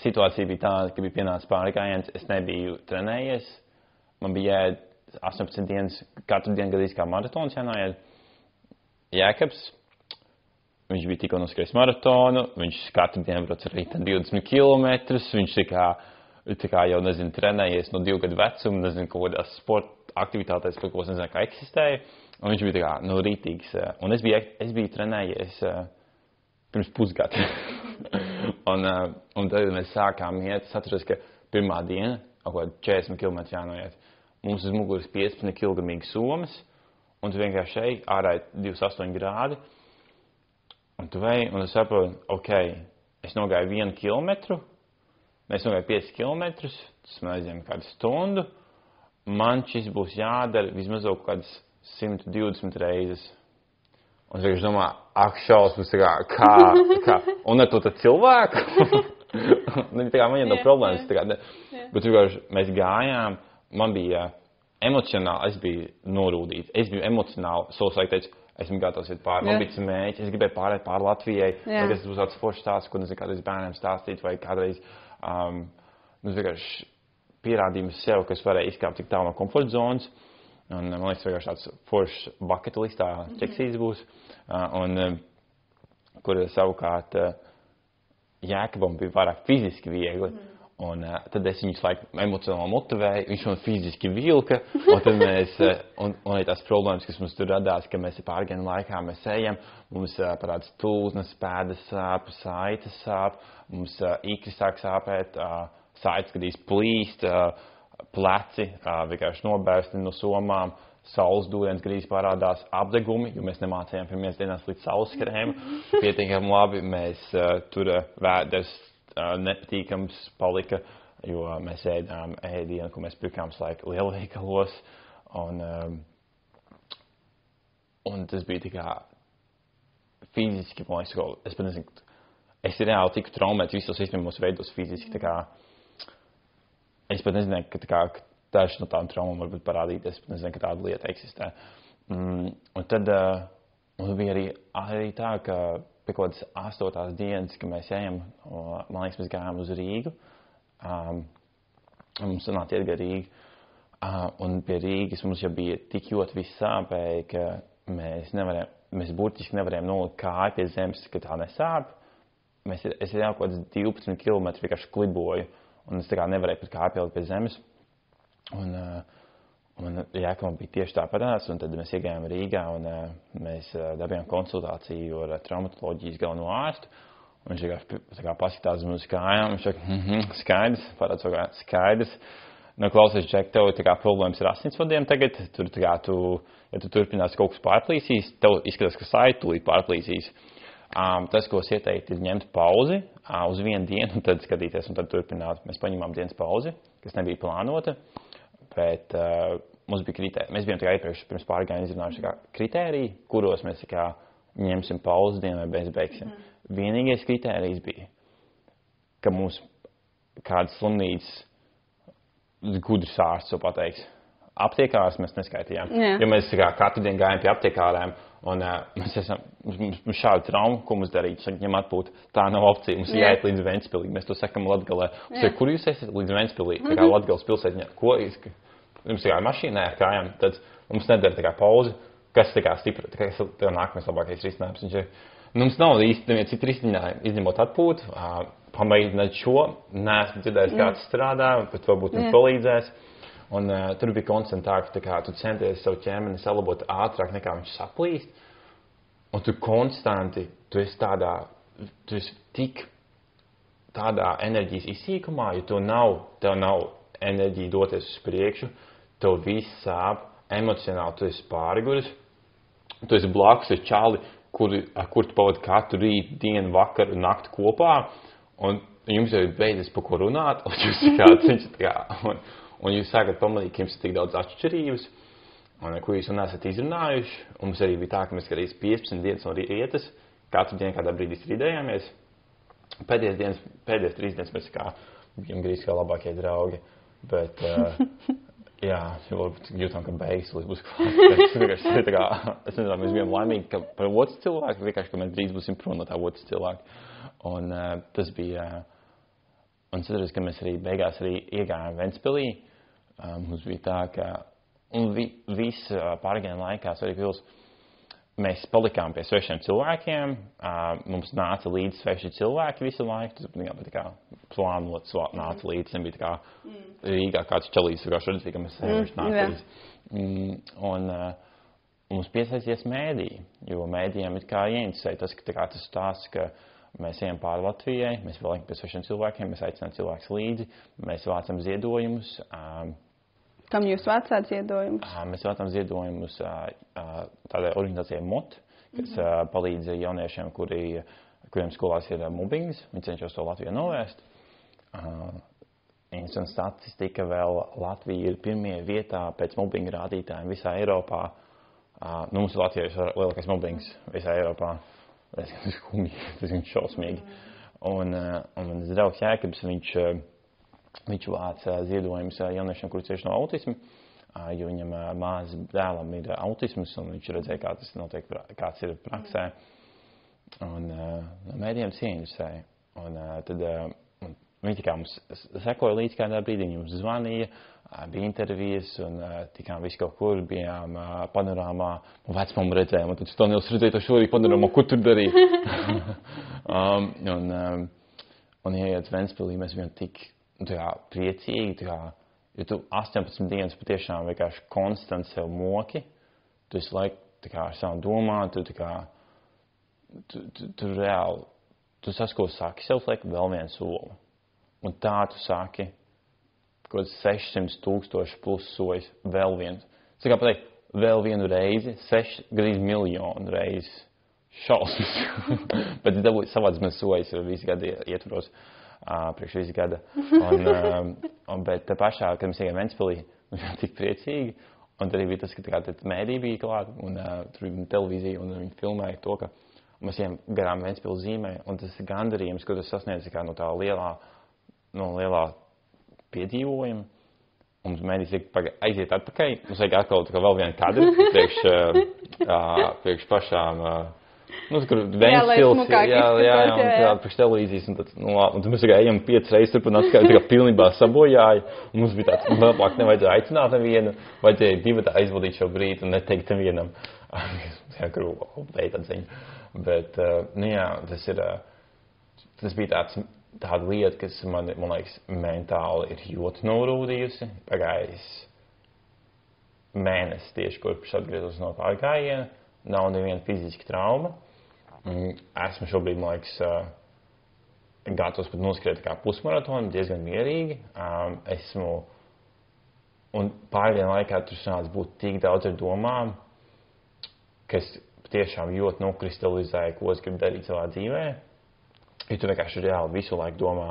situācija bija tāda, ka bija pienācis pārgājiens, es nebiju trenējies. Man bija jāiet 18 dienas, katru dienu gadījis kā maratons jānoiet. Jēkabs, viņš bija tikko noskrējis maratonu, viņš katru dienu brauc arī 20 kilometrus, viņš jau, nezinu, trenējies no 2 gadu vecuma, nezinu, kaut kādās sporta aktivitātēs, kaut ko es nezinu, kā eksistēja, un viņš bija rītīgs. Un es biju trenējies pirms pusgada. un tad mēs sākām iet, es atceros, ka pirmā diena, kaut 40 km jānoiet. Mums uz muguras 15 kilogramīgi somas, un tu vienkārši ej, ārā 28 grādi, un tu vei, un es saprotu, ok, es nogāju 1 kilometru, mēs nogāju 5 kilometrus, tas man aizņem kādu stundu, man šis būs jādara vismaz kaut kādas 120 reizes. Un es vienkārši domāju, ak, šausmas, kā, un ar to cilvēku? Man jau problēmas, bet vienkārši mēs gājām, man bija emocionāli, es biju norūdīts, es biju emocionāli, teicu, esmu gatavs iet pāri, man bija mērķis, es gribēju pārēt pāri Latvijai, lai tas būs tāds foršs stāsts, ko nezinu, kādreiz bērniem stāstīt, vai kādreiz, vienkārši pierādījums sev, ka es varēju izkāpt tik tālu no komforta zonas, un man liekas, vienkārši tāds foršs bucket listā čeksīs būs, un kur savukārt Jēkabam bija vairāk fiziski viegli, un tad es viņus emocionāli motivēju, viņš man fiziski vilka, un tad mēs, un arī tās problēmas, kas mums tur radās, ka mēs pārgājienu laikā mēs ejam, mums parādās tūznes, pēdas sāp, saites sāp, mums ikri sāk sāpēt, saites gadīs plīst, pleci, vienkārši nobērsti no somām, saules dūriens grīz parādās, apdegumi, jo mēs nemācījām pirmajās dienās līdz saules krēmu. Pietiekami labi, mēs tur vēders nepatīkams palika, jo mēs ēdām ēdienu, ko mēs pirkām lielveikalos. Un tas bija tā kā fiziski, man liekas, es pat nezinu, es reāli tiku traumēts visos sistēmos veidos fiziski, tā kā es pat nezināju, ka daži no tādām traumām var parādīties, bet nezinu, ka tāda lieta eksistē. Un tad bija arī tā, ka pie kaut kādas 8. dienas, kad mēs ejam, man liekas, mēs gājām uz Rīgu. Mums sanāca iet gar Rīgu. Un pie Rīgas mums jau bija tik ļoti viss sāpēja, ka mēs burtiski nevarējām nolikt kāju pie zemes, ka tā nesāp. Es jau kaut kāds 12 km vienkārši kliboju, un es tā kā nevarēju pat kāju pielikt pie zemes. Un Jākavam bija tieši tāpatās, un tad mēs iegājām Rīgā, un mēs dabījām konsultāciju ar traumatoloģijas galveno ārstu. Un viņš vienkārši paskatās uz mūsu kājām, viņš saka, skaidrs, parāds kaut kā skaidrs. Nu, klausies, Džek, tev problēmas ar asinsvadiem tagad, ja tu turpinās kaut kas pārplīsīs, tev izskatās, ka saitulīt pārplīsīs. Tas, ko es ieteiktu, ir ņemt pauzi uz 1 dienu, un tad skatīties, un tad turpināt. Mēs paņemām dienas pauzi, kas nebija plānota, bet mums bija kritēriji. Mēs bijām iepriekš pirms pāri gājām izrunājuši kritēriji, kuros mēs ņemsim pauzi dienu vai beigsim. Vienīgais kritērijs bija, ka mums kāds slimnīcas gudrs ārsts to pateiks. Aptiekārs mēs neskaitījām. Jo mēs katru dienu gājām pie aptiekārēm, un mums šādu traumu, ko mums darīt, ņem atpūt, tā nav opcija. Mums jāiet līdz Ventspilī. Mēs to sakam Latgalē. Kur jūs esat līdz Ventspilī? Latgales pilsētņā. Ko? Jums mašīnā ar kājām, tad mums nedara pauzi. Kas stipri? Tev nākamais labākais risinājums. Mums nav īsti neviens citu risinājumu, izņemot atpūtu. Pamēģināt šo, neesmu dzirdējis, kā tas strādā, bet varbūt mums palīdzēs. Un tur bija koncentrāk, ka tu centies savu ķermeni salabot ātrāk, nekā viņš saplīst. Un tu konstanti, tu esi tik tādā enerģijas izsīkumā, jo tev nav enerģija doties uz priekšu, tev viss sāp, emocionāli tu esi pāriguris, tu esi blakus ar čali, ar kur tu pavadi katru rītu, dienu, vakaru, nakti kopā. Un jums jau ir beidzis par ko runāt, un jūs sākat pamanīt, ka jums ir tik daudz atšķirības, un ko jūs nesat izrunājuši. Un mums arī bija tā, ka mēs skatījām 15 dienas no rietas, katru dienu kādā brīdī strīdējāmies. Pēdējās 3 dienas mēs bijām gandrīz kā labākie draugi, bet jā, jūtam, ka beigas būs klāt. Es nezinu, mēs bijām laimīgi par otru cilvēku, vienkārši, ka mēs drīz būsim prom no tā otru cilvēku. Un tas bija, un atceros, ka mēs arī beigās iegājām Ventspilī. Mums bija tā, ka, un viss pārgājienu laikā, arī pils, mēs palikām pie svešiem cilvēkiem, mums nāca līdzi sveši cilvēki visu laiku, tas bija tā kā plānots nāca līdzi, nebija tā kā Rīgā kāds čalīts, redzēja, ka mēs sevišķi nāca līdzi. Un mums piesaisties mēdī, jo mēdījiem ir kā ieinteresēja tas, ka tas stāsts, ka mēs ejam pāri Latvijai, mēs vēl pie svešiem cilvēkiem, mēs aicinām cilvēkus līdzi, mēs vācam ziedojumus. Kam jūs vācāt ziedojumus? Mēs vācam ziedojumus tādai organizācijai MOT, kas palīdz jauniešiem, kuriem skolās ir mobbings. Viņi cenšas to Latviju novērst. Un statistika vēl Latvija ir pirmie vietā pēc mobbinga rādītājiem visā Eiropā. Mums Latvijā ir lielākais mobbings visā Eiropā. Tas ir skumīgi, tas ir šausmīgi. Un mans draugs Jēkabs, viņš vāc ziedojumus jauniešiem, kuri cieši no autisma, jo viņam māzes dēlam ir autisms, un viņš redzēja, kā tas notiek, kāds ir praksē. Un mēdījiem cienīsēja. Un tad viņi tikā mums sekoja līdz kādā brīdī, viņi mums zvanīja, bija intervijas, un tikām visi kaut kur, bijām panorāmā, un vecmāmu redzējām, un tad Stanils redzēja to šorīt panorāmā, ko tur darīt. Un ieiet Ventspilī, mēs bijām tik priecīgi, jo tu 18 dienas patiešām vienkārši konstanti sev moki, tu esi laiku ar savu domām, tu reāli, tu sasko saki sev liek vēl vienu soli. Un tā tu saki, kaut 600,000 plus sojas vēl vienu. Es kā pateikt, vēl vienu reizi, 6 miljonu reizi šausmas. Bet es dabūju savāds mēs sojas visu gadu ietvaros, priekš visu gada. Bet pašā, kad mēs iegājām Ventspilī, mēs bijām tik priecīgi. Un arī bija tas, ka mēdī bija klāt, un tur bija televīzija, un viņi filmēja to, ka mēs ejam garām Ventspili zīmē, un tas gandarījums, ko tas sasniedz no tā lielā piedzīvojuma. Mums mēdīs aiziet atpakaļ, mums vajag atkal vēl vienu kadru priekš pašām Nu, kur Vēņas pils, un tā priekš televīzijas, un tad, un tad mēs tā kā ejam 5 reizes turp un atkārt, tā kā pilnībā sabojāja, un mums bija tāds, labāk nevajadzēja aicināt nevienu, vajadzēja divatā aizvadīt šo brīdi un neteikt nevienam, kur update atziņu. Bet, tas bija tāda lieta, kas man liekas, mentāli ir ļoti norūdījusi, pagājis mēnesis tieši, kurš atgriezos no pārgājiena, nav neviena fiziska trauma. Esmu šobrīd, man liekas, gatavs pat noskriet kā pusmaratonu, diezgan mierīgi. Un pārdienu laikā tur sanāca būt tik daudz ar domām, kas tiešām ļoti nokristalizēja, ko es gribu darīt savā dzīvē. Jo tu vienkārši reāli visu laiku domā,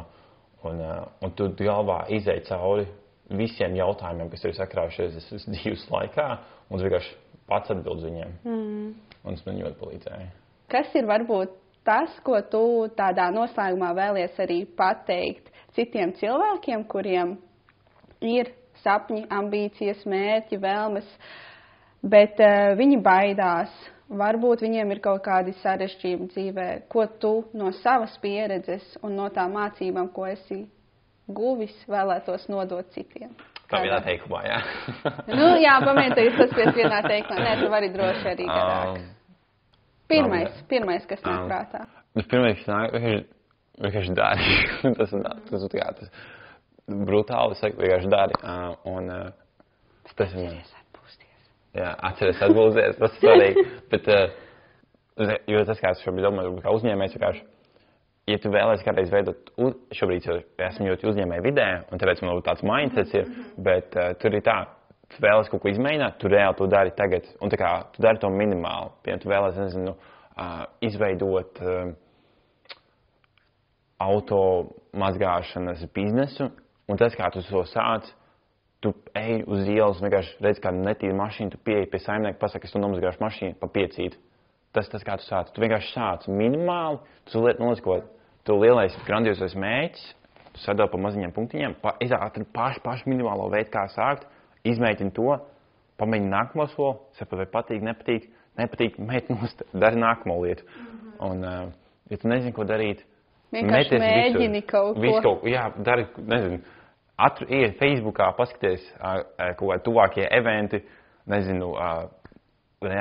un tu galvā izej cauri visiem jautājumiem, kas ir sakrājušies dzīves laikā, un tu vienkārši pats atbild viņiem. Un tas man ļoti palīdzēja. Kas ir varbūt tas, ko tu tādā noslēgumā vēlies arī pateikt citiem cilvēkiem, kuriem ir sapņi, ambīcijas, mērķi, vēlmes, bet viņi baidās, varbūt viņiem ir kaut kādi sarežģījumi dzīvē, ko tu no savas pieredzes un no tām mācībām, ko esi guvis, vēlētos nodot citiem? Tā vienā teikumā, jā. Jā, pamēģināt, tas pēc vienā teikumā. Nē, tu vari droši arī garāk. Pirmais, kas nāk prātā. Pirmais, kas nāk, vienkārši dari. tas brutāli, vienkārši dari. Atceries atpūsties. Jā, atceries atpūsties, tas ir svarīgi. Bet, jo tas, kā es šobrīd domāju, kā uzņēmējs, vienkārši, ja tu vēlies kādreiz veidot, šobrīd esmu ļoti uzņēmēju vidē, un tāpēc man tāds mindsets ir, bet tur ir tā, tu vēlies kaut ko izmēģināt, tu reāli to dari tagad, un tā kā tu dari to minimāli. Piemēram, tu vēlies, nezinu, izveidot auto mazgāšanas biznesu, un tas, kā tu to sāc, tu ej uz ielas, vienkārši redz kādu netīru mašīnu, tu pieeji pie saimnieka, pasaki, es tu nomazgāšu mašīnu pa 5. Tas, kā tu sāc. Tu vienkārši sāc minimāli, tu noliekas, tu lielais grandiozais mēģis, tu sadali pa maziņiem punktiņiem, izātri pašu minimālo veidu, kā sākt, izmēģini to, pamēģini nākamo soli, saprot, vai patīk, nepatīk, dari nākamo lietu. Un, ja tu nezini, ko darīt, vienkārši mēģini kaut ko. Jā, dari, nezinu, iet Facebookā, paskaties kaut kādi tuvākie eventi, nezinu,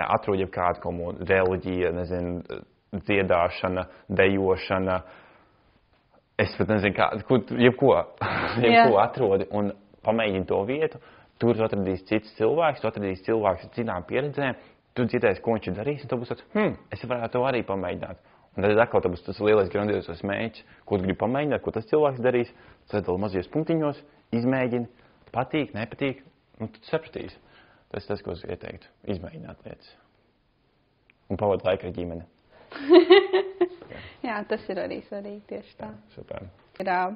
atrod jebkādu kaut ko, reliģija, nezinu, dziedāšana, dejošana, es pat nezinu, jebko atrodi un pamēģini to vietu. Tur tu atradīsi cits cilvēks, ar citām pieredzēm, tu dzirdēsi, ko viņš ir darījis, un tu būs tāds, es varētu to arī pamēģināt. Un tad atkal būs tas lielais grandiozos mēģis, ko tu gribi pamēģināt, ko tas cilvēks darīs, sadali mazajos punktiņos, izmēģini, patīk, nepatīk, un tu sapratīsi. Tas ir tas, ko es ieteiktu, izmēģināt lietas. Un pavadīt laiku ar ģimeni. Jā, tas ir arī svarīgi tieši tā. Jā, super.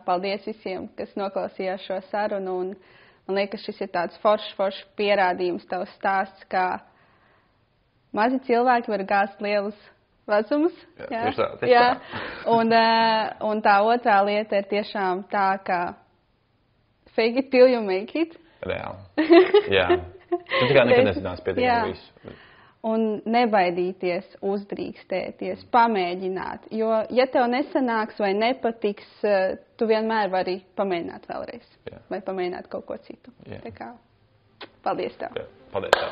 Paldies visiem, kas noklausījās šo sarunu, un man liekas, šis ir tāds foršs pierādījums, tavs stāsts, kā mazi cilvēki var gāzt lielus vecumus. Jā, tieši tā. Un tā otrā lieta ir tiešām tā, ka fake it till you make it. Reāli. Jā. Tu tikai nekad nezinās pietiekami visu. Un nebaidīties, uzdrīkstēties, pamēģināt. Jo, ja tev nesanāks vai nepatiks, tu vienmēr vari pamēģināt vēlreiz. Jā. Vai pamēģināt kaut ko citu. Jā. Tā kā, paldies tev. Jā, paldies tev.